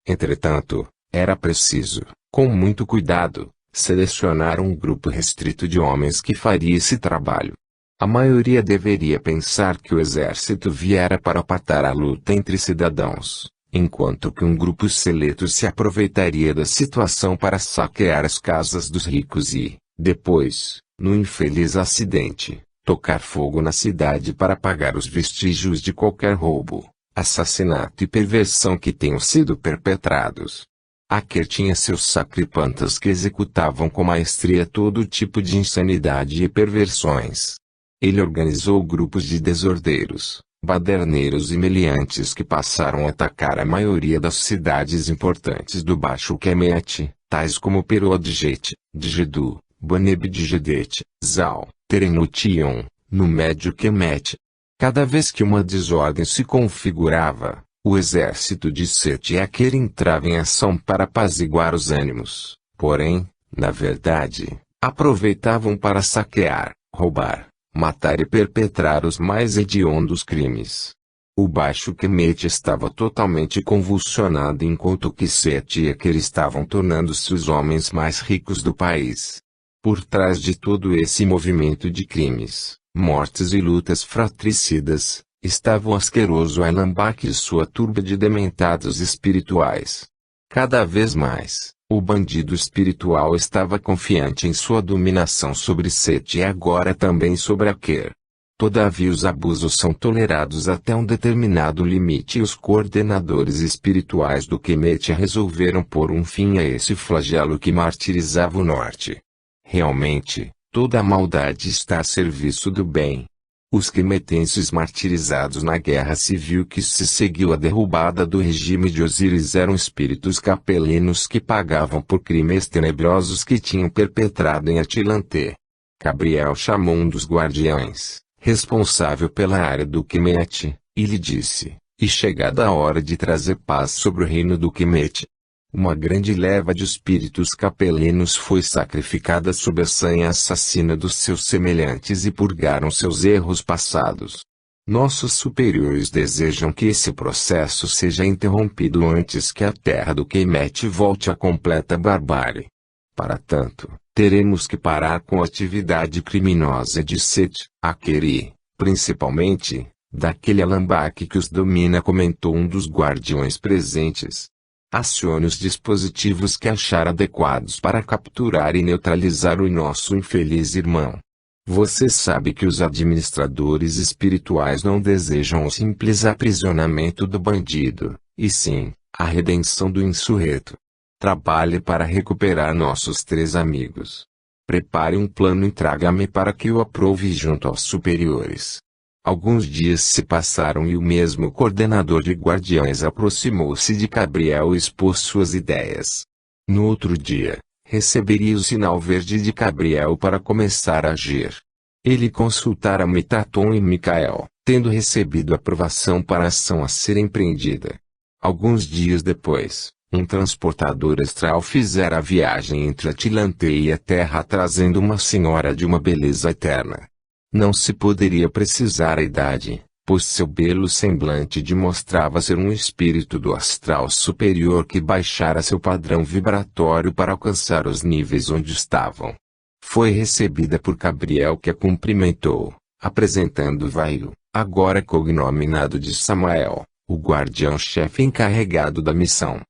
Entretanto, era preciso, com muito cuidado, selecionar um grupo restrito de homens que faria esse trabalho. A maioria deveria pensar que o exército viera para patar a luta entre cidadãos, enquanto que um grupo seleto se aproveitaria da situação para saquear as casas dos ricos e, depois, no infeliz acidente, tocar fogo na cidade para apagar os vestígios de qualquer roubo, assassinato e perversão que tenham sido perpetrados. Aker tinha seus sacripantas que executavam com maestria todo tipo de insanidade e perversões. Ele organizou grupos de desordeiros, baderneiros e meliantes que passaram a atacar a maioria das cidades importantes do Baixo Kemet, tais como Perodjet, Djedu, Banebdjedet, Zal, Terenution, no Médio Kemet. Cada vez que uma desordem se configurava, o exército de Set e Aker entrava em ação para apaziguar os ânimos, porém, na verdade, aproveitavam para saquear, roubar, matar e perpetrar os mais hediondos crimes. O Baixo Kemet estava totalmente convulsionado enquanto que Set e Aker estavam tornando-se os homens mais ricos do país. Por trás de todo esse movimento de crimes, mortes e lutas fratricidas, estava o asqueroso Alambak e sua turba de dementados espirituais. Cada vez mais, o bandido espiritual estava confiante em sua dominação sobre Set e agora também sobre Aker. Todavia os abusos são tolerados até um determinado limite e os coordenadores espirituais do Kemet resolveram pôr um fim a esse flagelo que martirizava o norte. Realmente, toda a maldade está a serviço do bem. Os quemetenses martirizados na guerra civil que se seguiu à derrubada do regime de Osíris eram espíritos capelinos que pagavam por crimes tenebrosos que tinham perpetrado em Atlante. Gabriel chamou um dos guardiães, responsável pela área do Kemet, e lhe disse: "E chegada a hora de trazer paz sobre o reino do Kemet." Uma grande leva de espíritos capelinos foi sacrificada sob a sanha assassina dos seus semelhantes e purgaram seus erros passados. Nossos superiores desejam que esse processo seja interrompido antes que a terra do Kemet volte à completa barbárie. Para tanto, teremos que parar com a atividade criminosa de Set, Aker e, principalmente, daquele Alambak que os domina, comentou um dos guardiões presentes. Acione os dispositivos que achar adequados para capturar e neutralizar o nosso infeliz irmão. Você sabe que os administradores espirituais não desejam o simples aprisionamento do bandido, e sim, a redenção do insurreto. Trabalhe para recuperar nossos 3 amigos. Prepare um plano e traga-me para que o aprove junto aos superiores. Alguns dias se passaram e o mesmo coordenador de guardiães aproximou-se de Gabriel e expôs suas ideias. No outro dia, receberia o sinal verde de Gabriel para começar a agir. Ele consultara Metaton e Micael, tendo recebido aprovação para a ação a ser empreendida. Alguns dias depois, um transportador astral fizera a viagem entre Atlante e a Terra trazendo uma senhora de uma beleza eterna. Não se poderia precisar a idade, pois seu belo semblante demonstrava ser um espírito do astral superior que baixara seu padrão vibratório para alcançar os níveis onde estavam. Foi recebida por Gabriel, que a cumprimentou, apresentando Vaio, agora cognominado de Samael, o guardião-chefe encarregado da missão.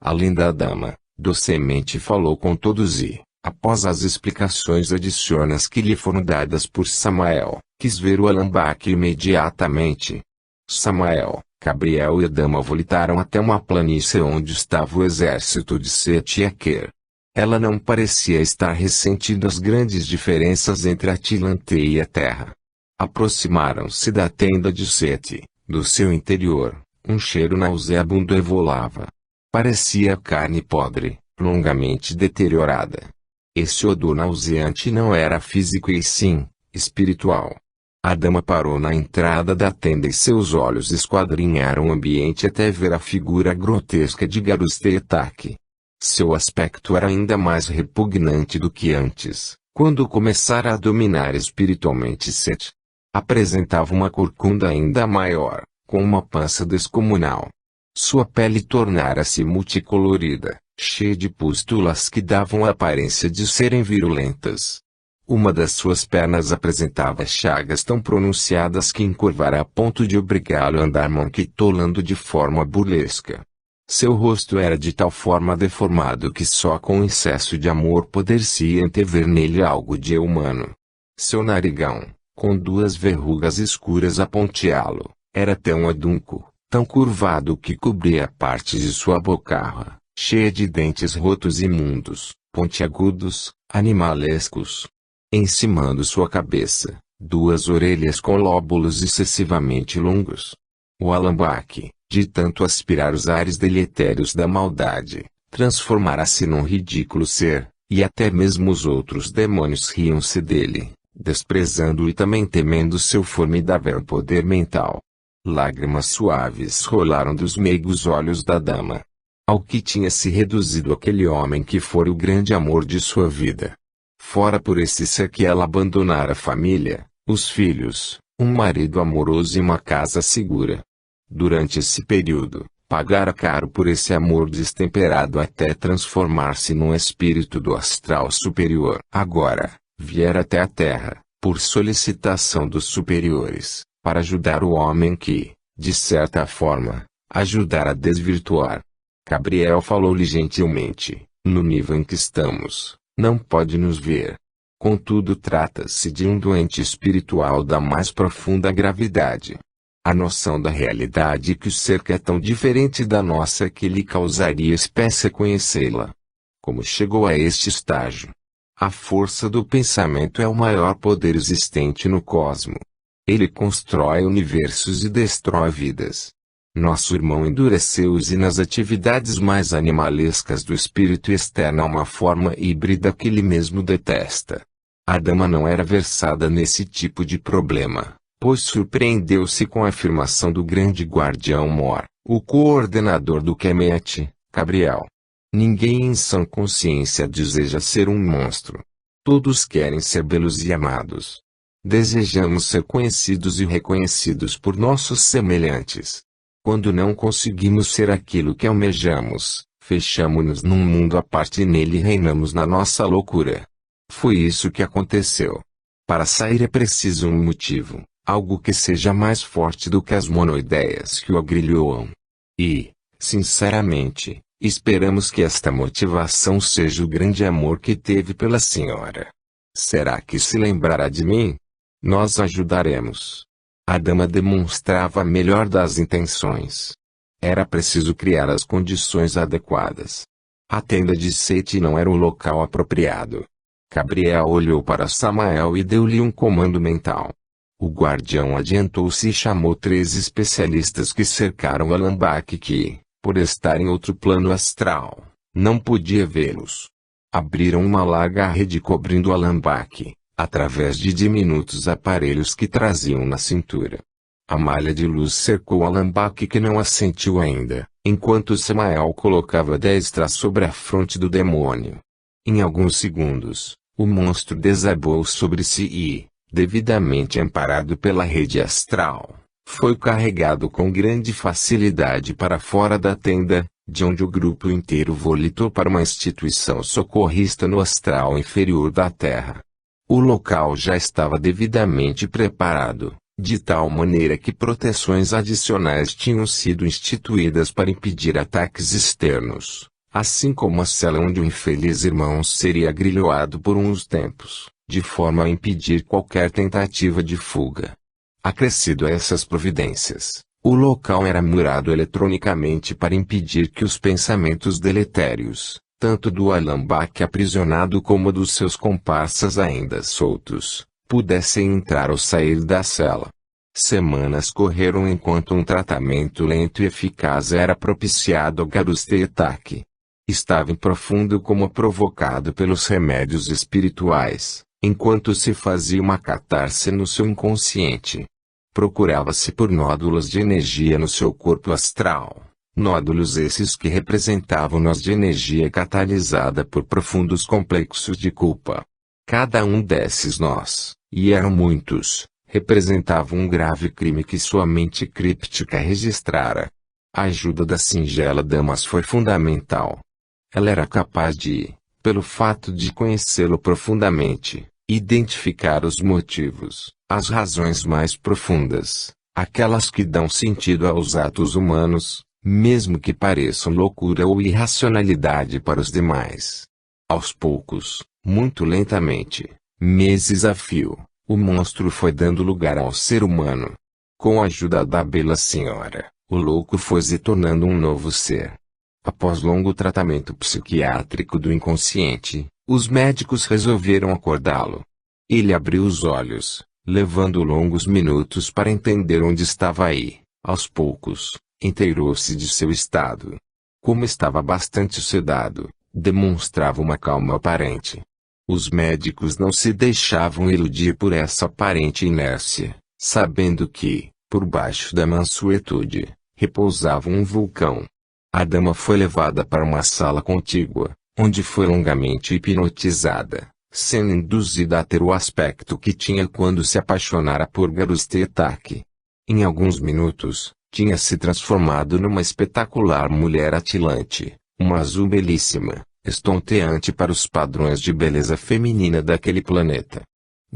A linda dama, Docemente falou com todos e, após as explicações adicionais que lhe foram dadas por Samael, quis ver o alambaque imediatamente. Samael, Gabriel e a dama voltaram até uma planície onde estava o exército de Sete e Aquer. Ela não parecia estar ressentindo as grandes diferenças entre Atlante e a terra. Aproximaram-se da tenda de Sete. Do seu interior, um cheiro nauseabundo evolava. Parecia carne podre, longamente deteriorada. Esse odor nauseante não era físico e sim, espiritual. A dama parou na entrada da tenda e seus olhos esquadrinharam o ambiente até ver a figura grotesca de Garustetak. Seu aspecto era ainda mais repugnante do que antes, quando começara a dominar espiritualmente Set. Apresentava uma corcunda ainda maior, com uma pança descomunal. Sua pele tornara-se multicolorida, cheia de pústulas que davam a aparência de serem virulentas. Uma das suas pernas apresentava chagas tão pronunciadas que encurvara a ponto de obrigá-lo a andar manquitolando de forma burlesca. Seu rosto era de tal forma deformado que só com excesso de amor poder-se antever nele algo de humano. Seu narigão, com duas verrugas escuras a ponteá-lo, era tão adunco, tão curvado que cobria parte de sua bocarra, cheia de dentes rotos imundos, pontiagudos, animalescos. Encimando sua cabeça, duas orelhas com lóbulos excessivamente longos. O alambaque, de tanto aspirar os ares deletérios da maldade, transformara-se num ridículo ser, e até mesmo os outros demônios riam-se dele, desprezando-o e também temendo seu formidável poder mental. Lágrimas suaves rolaram dos meigos olhos da dama. Ao que tinha se reduzido aquele homem que fora o grande amor de sua vida. Fora por esse ser que ela abandonara a família, os filhos, um marido amoroso e uma casa segura. Durante esse período, pagara caro por esse amor destemperado até transformar-se num espírito do astral superior. Agora, viera até a terra, por solicitação dos superiores, para ajudar o homem que, de certa forma, ajudara a desvirtuar. Gabriel falou-lhe gentilmente, no nível em que estamos. Não pode nos ver. Contudo, trata-se de um doente espiritual da mais profunda gravidade. A noção da realidade que o cerca é tão diferente da nossa que lhe causaria espécie conhecê-la. Como chegou a este estágio? A força do pensamento é o maior poder existente no cosmo. Ele constrói universos e destrói vidas. Nosso irmão endureceu-se nas atividades mais animalescas do espírito e externa uma forma híbrida que ele mesmo detesta. A dama não era versada nesse tipo de problema, pois surpreendeu-se com a afirmação do grande guardião Mor, o coordenador do Kemet, Gabriel. Ninguém em sã consciência deseja ser um monstro. Todos querem ser belos e amados. Desejamos ser conhecidos e reconhecidos por nossos semelhantes. Quando não conseguimos ser aquilo que almejamos, fechamo-nos num mundo à parte e nele reinamos na nossa loucura. Foi isso que aconteceu. Para sair é preciso um motivo, algo que seja mais forte do que as monoideias que o agrilhoam. E, sinceramente, esperamos que esta motivação seja o grande amor que teve pela senhora. Será que se lembrará de mim? Nós ajudaremos. A dama demonstrava a melhor das intenções. Era preciso criar as condições adequadas. A tenda de Sete não era o local apropriado. Gabriel olhou para Samael e deu-lhe um comando mental. O guardião adiantou-se e chamou 3 especialistas que cercaram o alambaque que, por estar em outro plano astral, não podia vê-los. Abriram uma larga rede cobrindo o alambaque, através de diminutos aparelhos que traziam na cintura. A malha de luz cercou o alambaque que não assentiu ainda, enquanto Samael colocava a destra sobre a fronte do demônio. Em alguns segundos, o monstro desabou sobre si e, devidamente amparado pela rede astral, foi carregado com grande facilidade para fora da tenda, de onde o grupo inteiro volitou para uma instituição socorrista no astral inferior da Terra. O local já estava devidamente preparado, de tal maneira que proteções adicionais tinham sido instituídas para impedir ataques externos, assim como a cela onde o infeliz irmão seria agrilhoado por uns tempos, de forma a impedir qualquer tentativa de fuga. Acrescido a essas providências, o local era murado eletronicamente para impedir que os pensamentos deletérios, tanto do Alambak aprisionado como dos seus comparsas ainda soltos, pudessem entrar ou sair da cela. Semanas correram enquanto um tratamento lento e eficaz era propiciado ao Garustetak. Estava em profundo coma provocado pelos remédios espirituais, enquanto se fazia uma catarse no seu inconsciente. Procurava-se por nódulos de energia no seu corpo astral, nódulos esses que representavam nós de energia catalisada por profundos complexos de culpa. Cada um desses nós, e eram muitos, representava um grave crime que sua mente críptica registrara. A ajuda da singela dama foi fundamental. Ela era capaz de, pelo fato de conhecê-lo profundamente, identificar os motivos, as razões mais profundas, aquelas que dão sentido aos atos humanos, mesmo que pareçam loucura ou irracionalidade para os demais. Aos poucos, muito lentamente, meses a fio, o monstro foi dando lugar ao ser humano. Com a ajuda da bela senhora, o louco foi se tornando um novo ser. Após longo tratamento psiquiátrico do inconsciente, os médicos resolveram acordá-lo. Ele abriu os olhos, levando longos minutos para entender onde estava aí. Aos poucos, inteirou-se de seu estado. Como estava bastante sedado, demonstrava uma calma aparente. Os médicos não se deixavam iludir por essa aparente inércia, sabendo que, por baixo da mansuetude, repousava um vulcão. A dama foi levada para uma sala contígua, onde foi longamente hipnotizada, sendo induzida a ter o aspecto que tinha quando se apaixonara por Garustetak. Em alguns minutos, tinha se transformado numa espetacular mulher atilante, uma azul belíssima, estonteante para os padrões de beleza feminina daquele planeta.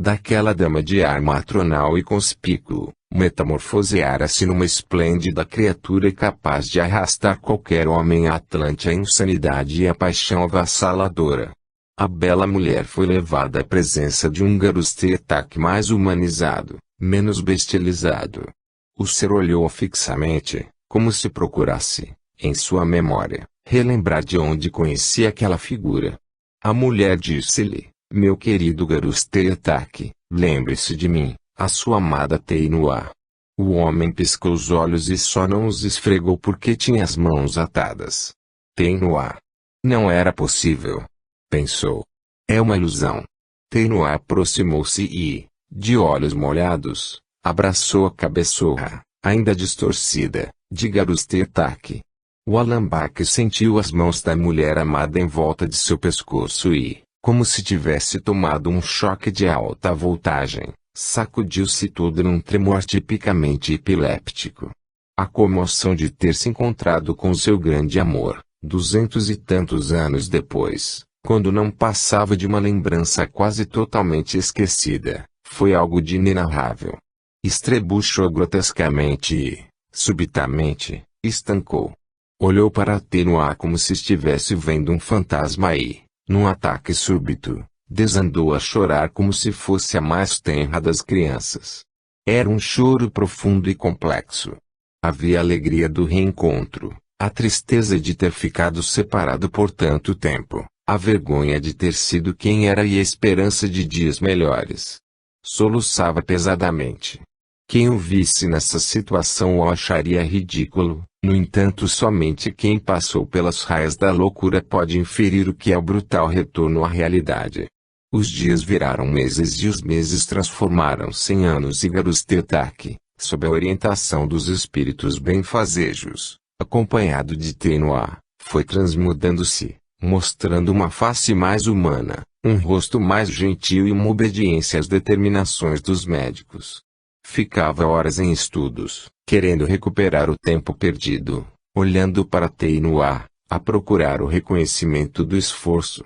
Daquela dama de ar matronal e conspícuo, metamorfoseara-se numa esplêndida criatura capaz de arrastar qualquer homem atlante à insanidade e à paixão avassaladora. A bela mulher foi levada à presença de um Garustetak mais humanizado, menos bestializado. O ser olhou fixamente, como se procurasse, em sua memória, relembrar de onde conhecia aquela figura. A mulher disse-lhe: meu querido Garustetak, lembre-se de mim, a sua amada Teinua. O homem piscou os olhos e só não os esfregou porque tinha as mãos atadas. Teinua. Não era possível. Pensou. É uma ilusão. Teinua aproximou-se e, de olhos molhados, abraçou a cabeçorra, ainda distorcida, de Garustetak. O Alambak sentiu as mãos da mulher amada em volta de seu pescoço e, como se tivesse tomado um choque de alta voltagem, sacudiu-se todo num tremor tipicamente epiléptico. A comoção de ter se encontrado com seu grande amor, 200 e tantos anos depois, quando não passava de uma lembrança quase totalmente esquecida, foi algo de inenarrável. Estrebuchou grotescamente e, subitamente, estancou. Olhou para Teinua como se estivesse vendo um fantasma e, num ataque súbito, desandou a chorar como se fosse a mais tenra das crianças. Era um choro profundo e complexo. Havia a alegria do reencontro, a tristeza de ter ficado separado por tanto tempo, a vergonha de ter sido quem era e a esperança de dias melhores. Soluçava pesadamente. Quem o visse nessa situação o acharia ridículo, no entanto somente quem passou pelas raias da loucura pode inferir o que é o brutal retorno à realidade. Os dias viraram meses e os meses transformaram-se em anos e Garustetak, sob a orientação dos espíritos benfazejos, acompanhado de Teinua, foi transmudando-se, mostrando uma face mais humana, um rosto mais gentil e uma obediência às determinações dos médicos. Ficava horas em estudos, querendo recuperar o tempo perdido, olhando para Teinua, a procurar o reconhecimento do esforço.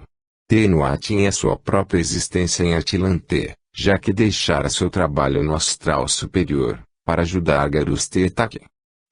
Teinua tinha sua própria existência em Atlante, já que deixara seu trabalho no astral superior, para ajudar Garustetak.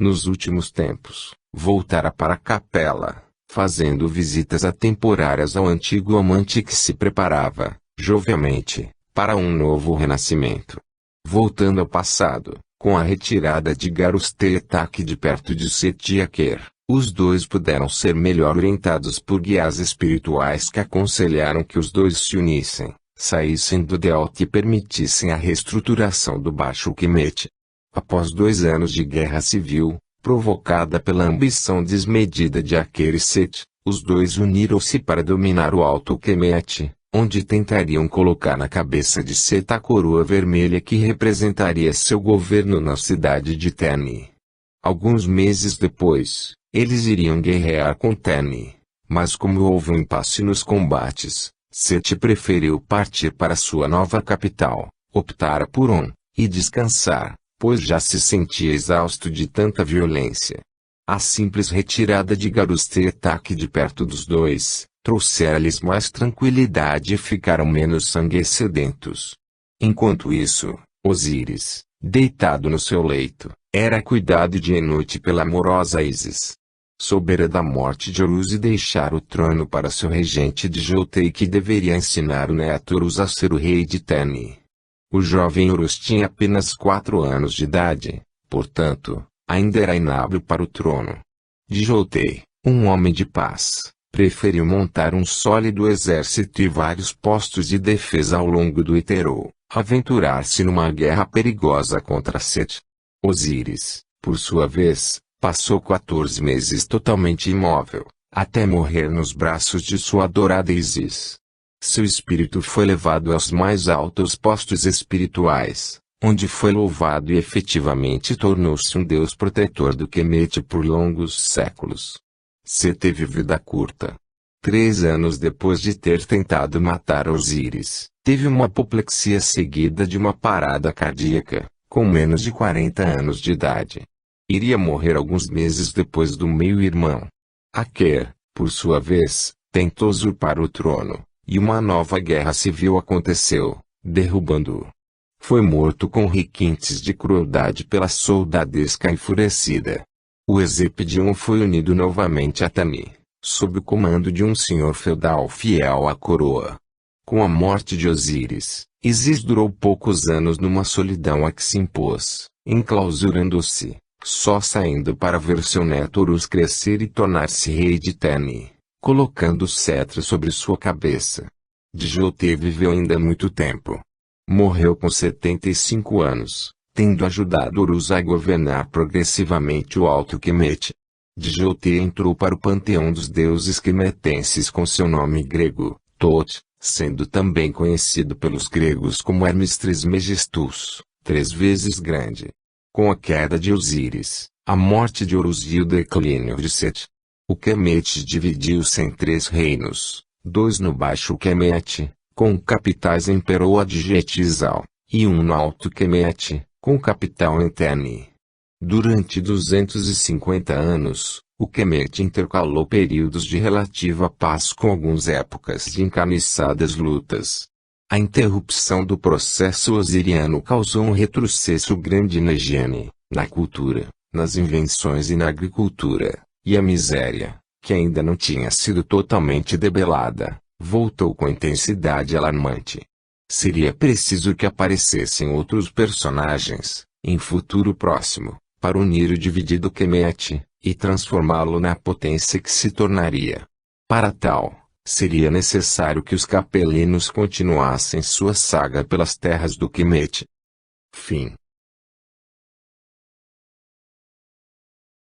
Nos últimos tempos, voltara para a capela, fazendo visitas atemporárias ao antigo amante que se preparava, jovialmente, para um novo renascimento. Voltando ao passado, com a retirada de Garus-Tetak de perto de Setiaker, os dois puderam ser melhor orientados por guias espirituais que aconselharam que os dois se unissem, saíssem do Delta e permitissem a reestruturação do Baixo Kemet. Após 2 anos de guerra civil, provocada pela ambição desmedida de Aker e Set, os dois uniram-se para dominar o Alto Kemet, onde tentariam colocar na cabeça de Set a coroa vermelha que representaria seu governo na cidade de Terni. Alguns meses depois, eles iriam guerrear com Terni, mas como houve um impasse nos combates, Set preferiu partir para sua nova capital, optar por e descansar, pois já se sentia exausto de tanta violência. A simples retirada de Garus-Tetak de perto dos dois, trouxera-lhes mais tranquilidade e ficaram menos sangue sedentos. Enquanto isso, Osíris, deitado no seu leito, era cuidado dia e noite pela amorosa Ísis. Soubera da morte de Horus e deixara o trono para seu regente de Jotei que deveria ensinar o neto Horus a ser o rei de Terni. O jovem Horus tinha apenas 4 anos de idade, portanto, ainda era inábil para o trono. Jotei, um homem de paz, preferiu montar um sólido exército e vários postos de defesa ao longo do Iterou, aventurar-se numa guerra perigosa contra Set. Osíris, por sua vez, passou 14 meses totalmente imóvel, até morrer nos braços de sua adorada Ísis. Seu espírito foi levado aos mais altos postos espirituais, onde foi louvado e efetivamente tornou-se um deus protetor do Kemet por longos séculos. Set teve vida curta. 3 anos depois de ter tentado matar Osíris, teve uma apoplexia seguida de uma parada cardíaca, com menos de 40 anos de idade. Iria morrer alguns meses depois do meio-irmão. Aker, por sua vez, tentou usurpar o trono, e uma nova guerra civil aconteceu, derrubando-o. Foi morto com requintes de crueldade pela soldadesca enfurecida. O Hexapedion foi unido novamente a Tani, sob o comando de um senhor feudal fiel à coroa. Com a morte de Osíris, Ísis durou poucos anos numa solidão a que se impôs, enclausurando-se, só saindo para ver seu neto Horus crescer e tornar-se rei de Terni, colocando o cetro sobre sua cabeça. Jotei viveu ainda muito tempo. Morreu com 75 anos, tendo ajudado Horus a governar progressivamente o Alto Kemet. Jotei entrou para o panteão dos deuses quemetenses com seu nome grego, Thoth, sendo também conhecido pelos gregos como Hermes Trismegistus, 3 vezes grande. Com a queda de Osíris, a morte de Horus e o declínio de Set, o Kemet dividiu-se em 3 reinos, 2 no Baixo Kemet, com capitais em Peroad e Jetizal, e 1 no Alto Kemet, com capital em Terni. Durante 250 anos, o Kemet intercalou períodos de relativa paz com algumas épocas de encarniçadas lutas. A interrupção do processo osiriano causou um retrocesso grande na higiene, na cultura, nas invenções e na agricultura, e a miséria, que ainda não tinha sido totalmente debelada, voltou com intensidade alarmante. Seria preciso que aparecessem outros personagens, em futuro próximo, para unir o dividido Kemet, e transformá-lo na potência que se tornaria. Para tal, seria necessário que os capelinos continuassem sua saga pelas terras do Kemet. Fim.